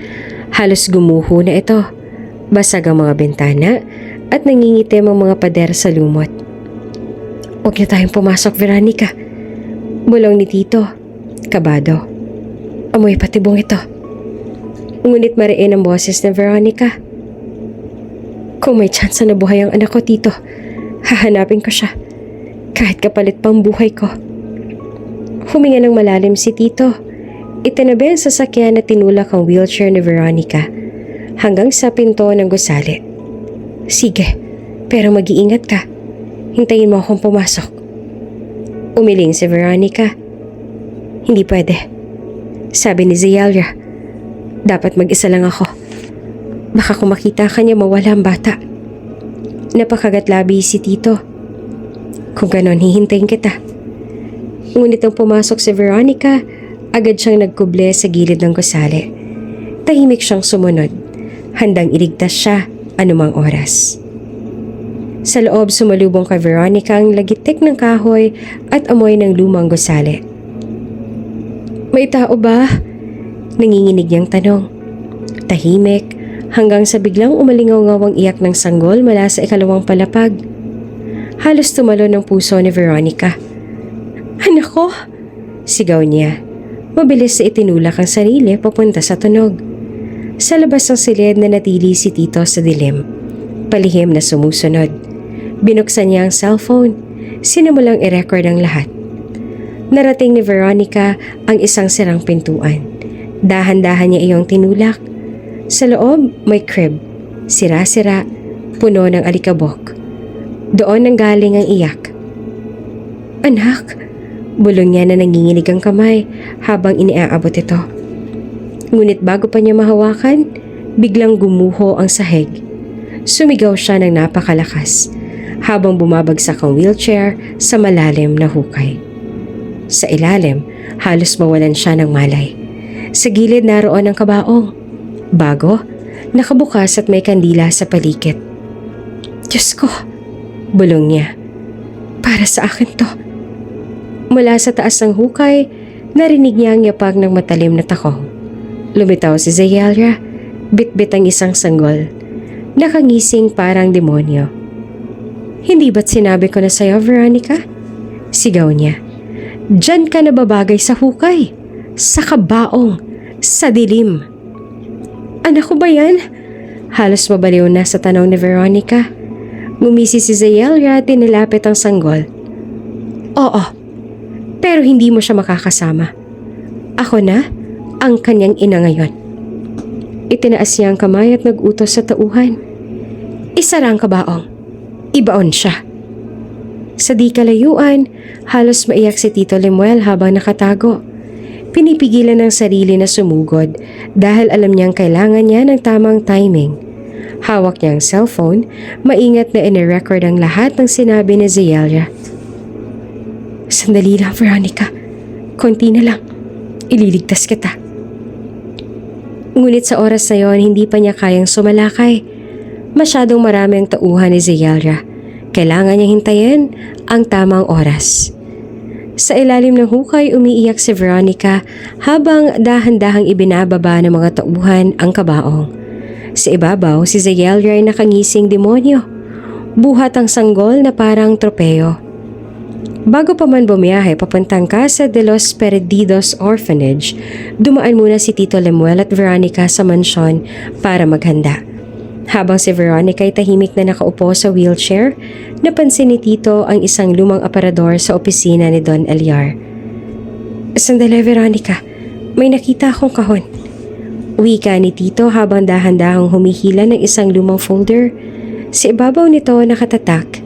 Halos gumuho na ito. Basag ang mga bintana at nangingitim ang mga pader sa lumot. Huwag na tayong pumasok, Veronica. Bulong ni Tito, kabado. Amoy patibong ito. Ngunit mariin ang boses ni Veronica. Kung may tsansa na buhay ang anak ko, Tito, hahanapin ko siya. Kahit kapalit pang buhay ko. Huminga ng malalim si Tito. Itinabi ang sasakyan na tinulak ang wheelchair ni Veronica hanggang sa pinto ng gusali. Sige, pero mag-iingat ka. Hintayin mo akong pumasok. Umiling si Veronica. Hindi pwede. Sabi ni Zael, dapat mag-isa lang ako. Baka kung makita ka niya mawala ang bata. Napakagatlabi si Tito. Kung ganon, hihintayin kita. Ngunit nang pumasok si Veronica, agad siyang nagkuble sa gilid ng gusali. Tahimik siyang sumunod. Handang iligtas siya anumang oras. Sa loob, sumalubong kay Veronica ang lagitik ng kahoy at amoy ng lumang gusali. May tao ba? Nanginginig niyang tanong. Tahimik hanggang sa biglang umalingaw-ngawang iyak ng sanggol mula sa ikalawang palapag. Halos tumalon ang puso ni Veronica. Anak ko! Sigaw niya. Mabilis na itinulak ang sarili papunta sa tunog. Sa labas ng silid na natili si Tito sa dilim. palihim na sumusunod. Binuksan niya ang cellphone, sinimulang i-record ang lahat. Narating ni Veronica ang isang sirang pintuan. Dahan-dahan niya iyong tinulak. Sa loob, may crib. Sira-sira, puno ng alikabok. Doon nanggaling ang iyak. "Anak," bulong niya na nanginginig ang kamay habang iniaabot ito. Ngunit bago pa niya mahawakan, biglang gumuho ang sahig. Sumigaw siya ng napakalakas habang bumabagsak ang wheelchair sa malalim na hukay. Sa ilalim, halos mawalan siya ng malay. Sa gilid naroon ang kabaong. Bago, nakabukas at may kandila sa paligid. "Diyos ko," bulong niya. "Para sa akin to." Mula sa taas ng hukay, narinig niya ang yapag ng matalim na takong. Lumitaw si Zeyalia, bitbit ang isang sanggol. Nakangising parang demonyo. "Hindi ba't sinabi ko na sa'yo, Veronica?" Sigaw niya. "Diyan ka nababagay sa hukay, sa kabaong, sa dilim." "Anak ko ba yan?" Halos mabaliw na sa tanong ni Veronica. Ngumisi si Zeyalia at tinilapit ang sanggol. "Oo, pero hindi mo siya makakasama. Ako na ang kanyang ina ngayon." Itinaas niya ang kamay at nag-utos sa tauhan. "Isara ang kabaong. Ibaon siya." Sa di kalayuan, halos maiyak si Tito Lemuel habang nakatago. Pinipigilan ng sarili na sumugod dahil alam niyang kailangan niya ng tamang timing. Hawak niya ang cellphone, maingat na ine-record ang lahat ng sinabi ni Zeyalia. "Sandali lang, Veronica. Konti na lang. Ililigtas kita." Ngunit sa oras na yon, hindi pa niya kayang sumalakay. Masyadong marami ang tauhan ni Zeyalia. Kailangan niyang hintayin ang tamang oras. Sa ilalim ng hukay, umiiyak si Veronica habang dahan-dahang ibinababa ng mga tauhan ang kabaong. Sa ibabaw, si Zeyalia ay nakangising demonyo. Buhat ang sanggol na parang tropeo. Bago pa man bumiyahe papuntang Casa de los Perdidos Orphanage, dumaan muna si Tito Lemuel at Veronica sa mansyon para maghanda. Habang si Veronica ay tahimik na nakaupo sa wheelchair, napansin ni Tito ang isang lumang aparador sa opisina ni Don Eliar. "Sandali, Veronica. May nakita akong kahon." Wika ni Tito habang dahan-dahang humihila ng isang lumang folder. Sa ibabaw nito nakatatak,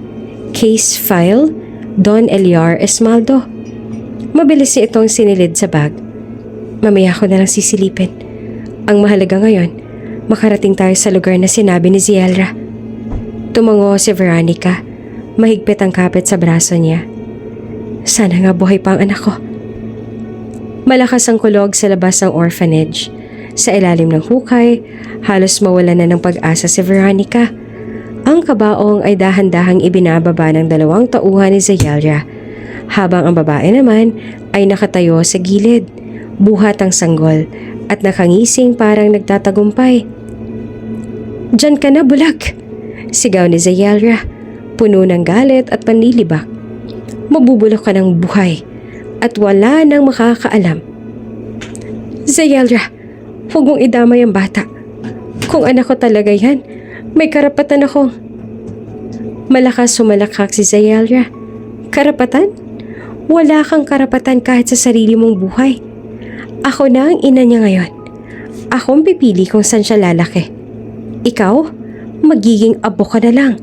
"Case File, Don Eliar Esmaldo." Mabilis niya itong sinilid sa bag. "Mamaya ko na lang sisilipin. Ang mahalaga ngayon, makarating tayo sa lugar na sinabi ni Zeyalia." Tumango si Veronica. Mahigpit ang kapit sa braso niya. "Sana nga buhay pa ang anak ko." Malakas ang kulog sa labas ng orphanage. Sa ilalim ng hukay, halos mawala na ng pag-asa si Veronica. Ang kabaong ay dahan-dahang ibinababa ng 2 tauhan ni Zeyalia, habang ang babae naman ay nakatayo sa gilid, buhat ang sanggol at nakangising parang nagtatagumpay. "Diyan ka na, bulag!" Sigaw ni Zeyalia, puno ng galit at panlilibak. "Mabubulok ka ng buhay at wala nang makakaalam." "Zeyalia, huwag mong idamay ang bata. Kung anak ko talaga yan, may karapatan akong..." Malakas sumalakak si Zeyalia. "Karapatan? Wala kang karapatan kahit sa sarili mong buhay. Ako na ang ina niya ngayon. Akong pipili kung saan siya lalaki. Ikaw, magiging abo ka na lang."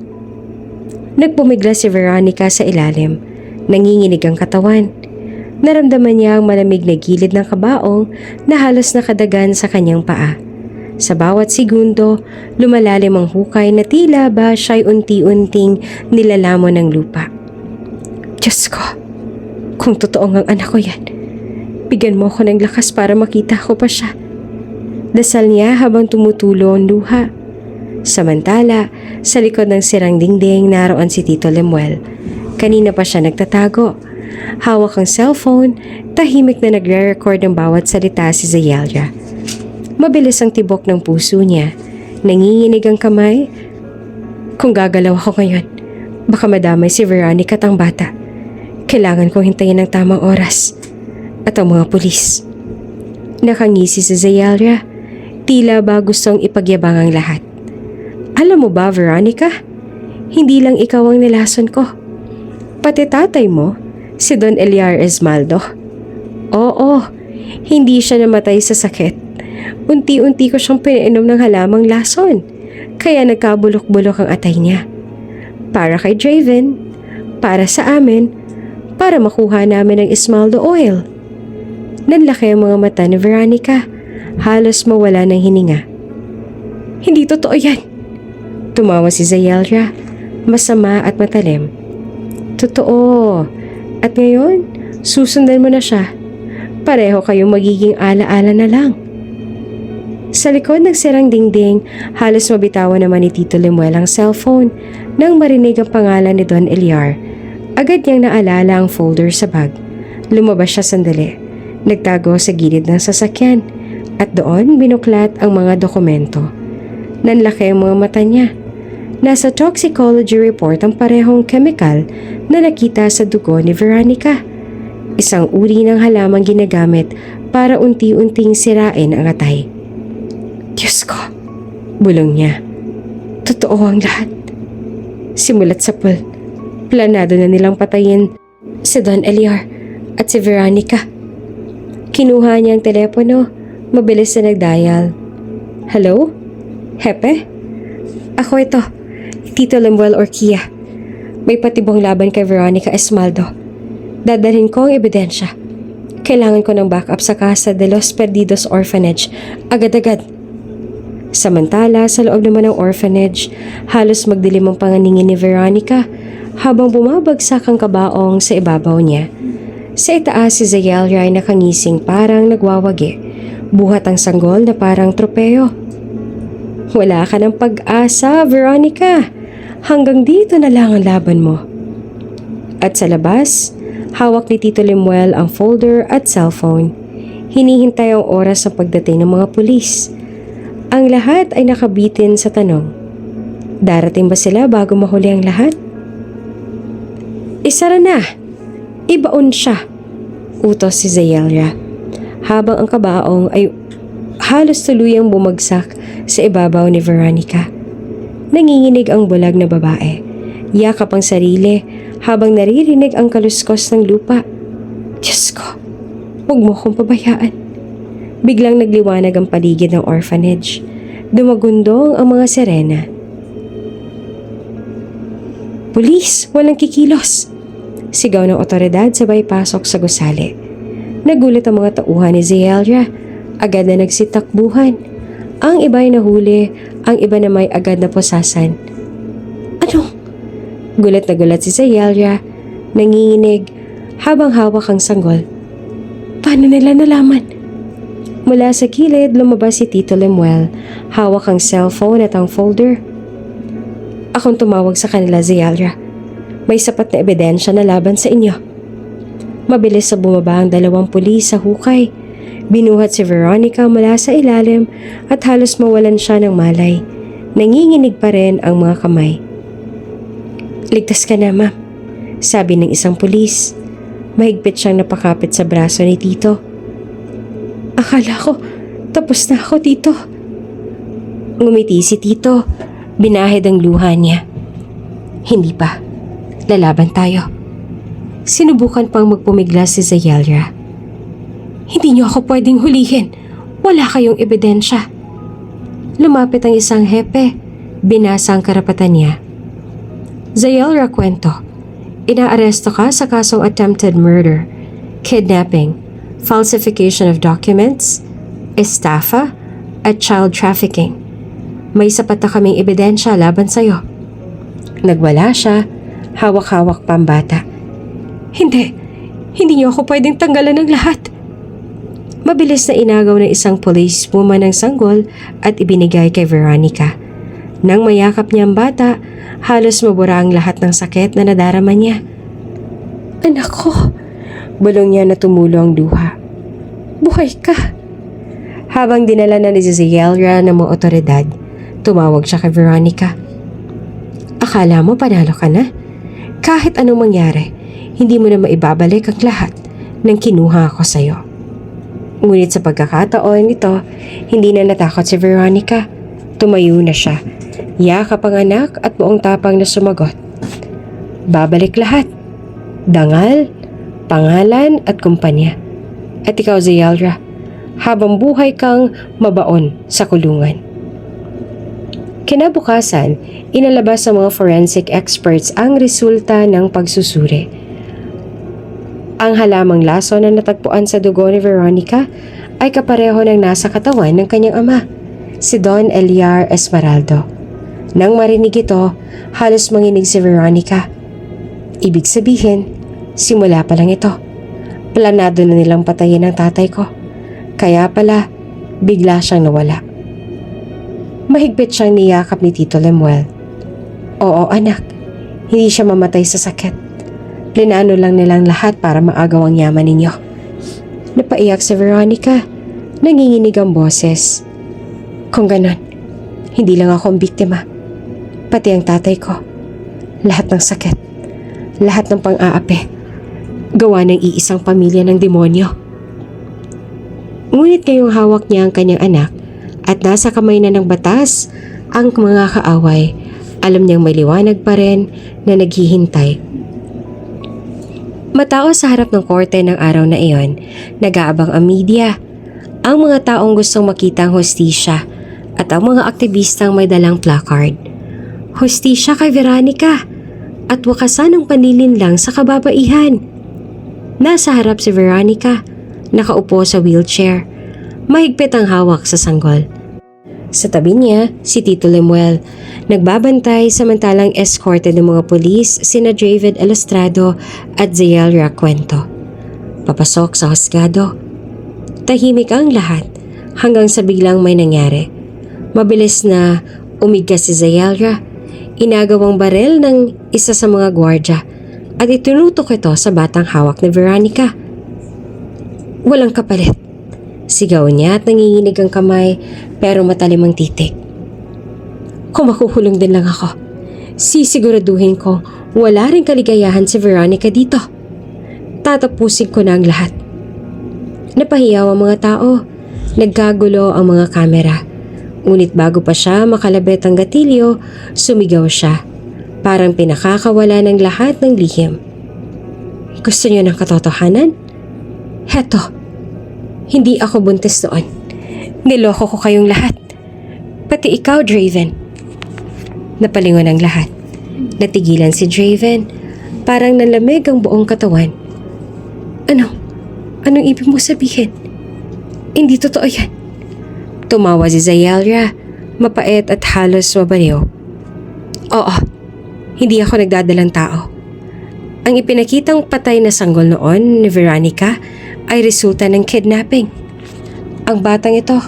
Nagpumigla si Veronica sa ilalim. Nanginginig ang katawan. Naramdaman niya ang malamig na gilid ng kabaong na halos nakadagan sa kanyang paa. Sa bawat segundo, lumalalim ang hukay na tila ba siya'y unti-unting nilalamon ng lupa. "Diyos ko, kung totoo ngang anak ko yan, bigyan mo ako ng lakas para makita ko pa siya." Dasal niya habang tumutulo ang luha. Samantala, sa likod ng sirang dingding naroon si Tito Lemuel. Kanina pa siya nagtatago. Hawak ang cellphone, tahimik na nagre-record ng bawat salita si Zeyalia. Mabilis ang tibok ng puso niya. Nanginginig ang kamay. "Kung gagalaw ako ngayon, baka madamay si Veronica at ang bata. Kailangan kong hintayin ng tamang oras. At ang mga pulis." Nakangisi si Zeyalia. Tila ba gustong ipagyabang ang lahat. Alam mo ba, Veronica? Hindi lang ikaw ang nilason ko. Pati tatay mo, si Don Eliar Esmaldo. Oo, hindi siya namatay sa sakit. Unti-unti ko siyang pinainom ng halamang lason, kaya nagkabulok-bulok ang atay niya. Para kay Draven, para sa amin, para makuha namin ang Esmaldo oil. Nanlaki ang mga mata ni Veronica, halos mawala ng hininga. Hindi totoo yan. Tumawa si Zayelra, masama at matalim. Totoo. At ngayon, susundan mo na siya. Pareho kayong magiging ala-ala na lang. Sa likod ng sirang dingding, halos mabitawan naman ni Tito Lemuel ang cellphone nang marinig ang pangalan ni Don Eliar. Agad niyang naalala ang folder sa bag. Lumabas siya sandali. Nagtago sa gilid ng sasakyan at doon binuklat ang mga dokumento. Nanlaki ang mga mata niya. Nasa toxicology report ang parehong chemical na nakita sa dugo ni Veronica. Isang uri ng halamang ginagamit para unti-unting sirain ang atay. Diyos ko, bulong niya. Totoo ang lahat. Simulat sa pool, planado na nilang patayin si Don Eliar at si Veronica. Kinuha niya ang telepono, mabilis na nagdial. Hello? Hepe? Ako ito, Tito Lemuel Orquia. May patibong laban kay Veronica Esmaldo. Dadalhin ko ang ebidensya. Kailangan ko ng backup sa Casa de los Perdidos Orphanage. Agad-agad. Samantala, sa loob naman ng orphanage, halos magdilim ang panganingin ni Veronica habang bumabagsak ang kabaong sa ibabaw niya. Sa itaas si Zayelra ay nakangising parang nagwawagi. Buhat ang sanggol na parang tropeo. Wala ka ng pag-asa, Veronica. Hanggang dito na lang ang laban mo. At sa labas, hawak ni Tito Lemuel ang folder at cellphone. Hinihintay ang oras ng pagdating ng mga pulis. Ang lahat ay nakabitin sa tanong. Darating ba sila bago mahuli ang lahat? Isara na! Ibaon siya! Utos si Zayelra. Habang ang kabaong ay halos tuluyang bumagsak sa ibabaw ni Veronica. Nanginginig ang bulag na babae. Yakap ang sarili habang naririnig ang kaluskos ng lupa. Diyos ko, huwag mo kong pabayaan. Biglang nagliwanag ang paligid ng orphanage. Dumagundong ang mga sirena. Pulis! Walang kikilos! Sigaw ng otoridad sabay pasok sa gusali. Nagulat ang mga tauhan ni Zayelra. Agad na nagsitakbuhan. Ang iba ay nahuli, ang iba na may agad na posasan. Ano? Gulat na gulat si Zayelra, nanginginig, habang hawak ang sanggol. Paano nila nalaman? Mula sa gilid, lumabas si Tito Lemuel, hawak ang cellphone at ang folder. Akong tumawag sa kanila, Zayelra. May sapat na ebidensya na laban sa inyo. Mabilis sa bumaba ang dalawang pulis sa hukay. Binuhat si Veronica mula sa ilalim at halos mawalan siya ng malay. Nanginginig pa rin ang mga kamay. Ligtas ka na, ma'am, sabi ng isang pulis. Mahigpit siyang napakapit sa braso ni Tito. Akala ko, tapos na ako, Tito. Ngumiti si Tito. Binahid ang luha niya. Hindi pa. Lalaban tayo. Sinubukan pang magpumiglas si Zayelra. Hindi niyo ako pwedeng hulihin. Wala kayong ebidensya. Lumapit ang isang hepe. Binasa ang karapatan niya. Zayelra kwento. Inaaresto ka sa kasong attempted murder, kidnapping, falsification of documents, estafa, at child trafficking. May sapat na kaming ebidensya laban sa'yo. Nagwala siya, hawak-hawak pa ang bata. Hindi niyo ako pwedeng tanggalan ng lahat. Mabilis na inagaw ng isang policewoman ang sanggol at ibinigay kay Veronica. Nang mayakap niya ang bata, halos mabura ang lahat ng sakit na nadarama niya. Anak ko, bulong niya na tumulo ang luha. Buhay ka! Habang dinala na ni Zayelra ng mga otoridad, tumawag siya kay Veronica. Akala mo panalo ka na? Kahit anong mangyari, hindi mo na maibabalik ang lahat ng kinuha ko sa'yo. Ngunit sa pagkakataon ito, hindi na natakot si Veronica. Tumayo na siya. Yakap ang anak at buong tapang na sumagot. Babalik lahat. Dangal, pangalan at kumpanya. At ikaw, Zayalra, habang buhay kang mabaon sa kulungan. Kinabukasan, inalabas ng mga forensic experts ang resulta ng pagsusuri. Ang halamang laso na natagpuan sa dugo ni Veronica ay kapareho ng nasa katawan ng kanyang ama, si Don Eliar Esmeraldo. Nang marinig ito, halos manginig si Veronica. Ibig sabihin, simula pa lang ito. Planado na nilang patayin ang tatay ko. Kaya pala, bigla siyang nawala. Mahigpit siyang niyakap ni Tito Lemuel. Oo anak, hindi siya mamatay sa sakit. Plinano lang nilang lahat para maagaw ang yaman ninyo. Napaiyak si Veronica. Nanginginig ang boses. Kung ganon, hindi lang ako ang biktima. Pati ang tatay ko. Lahat ng sakit. Lahat ng pang-aapi. Gawa ng iisang pamilya ng demonyo. Ngunit ngayong hawak niya ang kanyang anak at nasa kamay na ng batas ang mga kaaway, alam niyang may liwanag pa rin na naghihintay. Matao sa harap ng korte ng araw na iyon, nag-aabang ang media, ang mga taong gustong makita ang hustisya at ang mga aktivistang may dalang placard. Hustisya kay Veronica at wakasan ang panlilinlang sa kababaihan. Nasa harap si Veronica, nakaupo sa wheelchair. Mahigpit ang hawak sa sanggol. Sa tabi niya, si Tito Lemuel, nagbabantay samantalang eskorte ng mga pulis sina David Elustrado at Zayalra Cuento. Papasok sa husgado. Tahimik ang lahat hanggang sa biglang may nangyari. Mabilis na umigkas si Zayalra. Inagawang barel ng isa sa mga gwardya at itinutok ito sa batang hawak ni Veronica. Walang kapalit. Sigaw niya at nanginginig ang kamay pero matalim ang titik. Kung makukulong din lang ako, sisiguraduhin ko wala rin kaligayahan si Veronica dito. Tatapusin ko na ang lahat. Napahiyaw ang mga tao. Nagkagulo ang mga kamera. Ngunit bago pa siya makalabit ang gatilyo, sumigaw siya. Parang pinakakawala ng lahat ng lihim. Gusto niyo ng katotohanan? Heto. Hindi ako buntis noon. Niloko ko kayong lahat. Pati ikaw, Draven. Napalingon ang lahat. Natigilan si Draven. Parang nalamig ang buong katawan. Anong ibig mo sabihin? Hindi totoo yan. Tumawa si Zayalra, mapait at halos mabaliw. Oo, hindi ako nagdadalang tao. Ang ipinakitang patay na sanggol noon ni Veronica ay resulta ng kidnapping. Ang batang ito,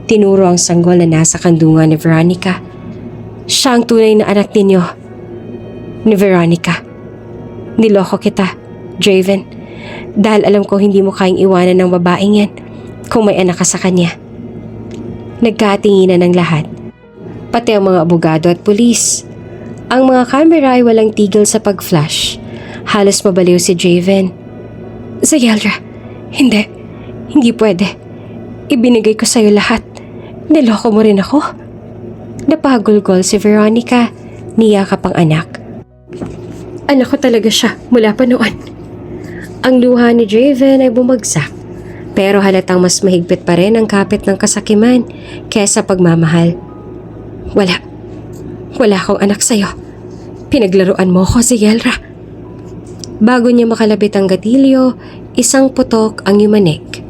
tinuro ang sanggol na nasa kandungan ni Veronica. Siya ang tunay na anak ninyo, ni Veronica. Niloko kita, Draven, dahil alam ko hindi mo kayang iwanan ng babaeng yan kung may anak ka sa kanya. Nagkatinginan ng lahat, pati ang mga abogado at pulis. Ang mga kamera ay walang tigil sa pag-flash. Halos mabaliw si Draven. Zayalra, hindi pwede. Ibinigay ko sa'yo lahat. Niloko mo rin ako. Napagulgol si Veronica, niyakap ang anak. Anak ko talaga siya mula pa noon. Ang luha ni Draven ay bumagsak. Pero halatang mas mahigpit pa rin ang kapit ng kasakiman kesa pagmamahal. Wala akong anak sa'yo. Pinaglaruan mo ko, Zayalra. Bago niya makalabit ang gatilyo, isang putok ang yumanik.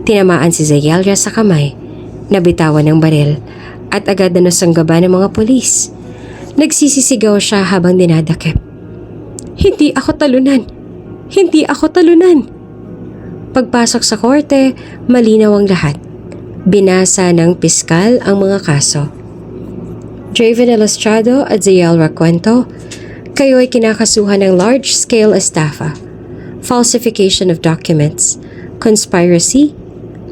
Tinamaan si Zayalra sa kamay, nabitawan ng baril, at agad na nasanggaba ng mga pulis. Nagsisisigaw siya habang dinadakip. Hindi ako talunan! Hindi ako talunan! Pagpasok sa korte, malinaw ang lahat. Binasa ng piskal ang mga kaso. Draven Elustrado at Zayalra Cuento, kayo ay kinakasuhan ng large-scale estafa, falsification of documents, conspiracy,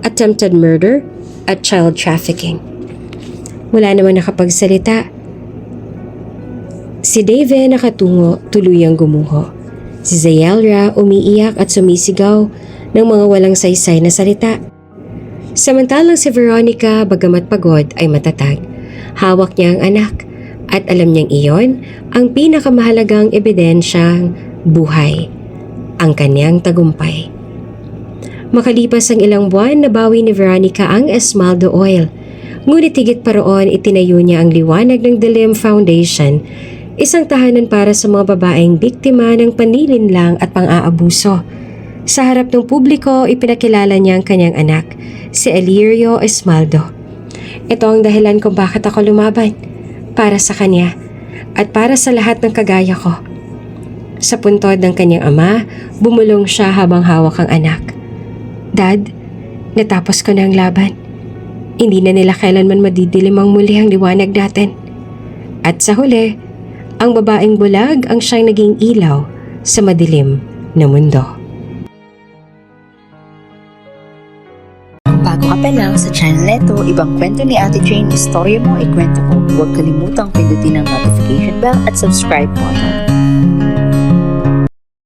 attempted murder, at child trafficking. Wala naman nakapagsalita. Si Dave nakatungo, tuluyang gumuho. Si Zayalra umiiyak at sumisigaw ng mga walang saysay na salita. Samantalang si Veronica, bagamat pagod, ay matatag. hawak niya ang anak at alam niyang iyon ang pinakamahalagang ebidensyang buhay, ang kanyang tagumpay. Makalipas ang ilang buwan, nabawi ni Veronica ang Esmaldo Oil. Ngunit higit pa roon, itinayo niya ang Liwanag ng Dilim Foundation, isang tahanan para sa mga babaeng biktima ng panlilinlang at pang-aabuso. Sa harap ng publiko, ipinakilala niya ang kanyang anak, si Elirio Esmaldo. Ito ang dahilan kung bakit ako lumaban, para sa kanya at para sa lahat ng kagaya ko. Sa puntod ng kanyang ama, bumulong siya habang hawak ang anak. Dad, natapos ko na ang laban. Hindi na nila kailanman madidilim ang muli ang liwanag natin. At sa huli, ang babaeng bulag ang siyang naging ilaw sa madilim na mundo. Bago ka pa lang sa channel neto, ibang kwento ni Ate Jane, istorya mo, ikwento ko. Huwag kalimutang pindutin ang notification bell at subscribe button.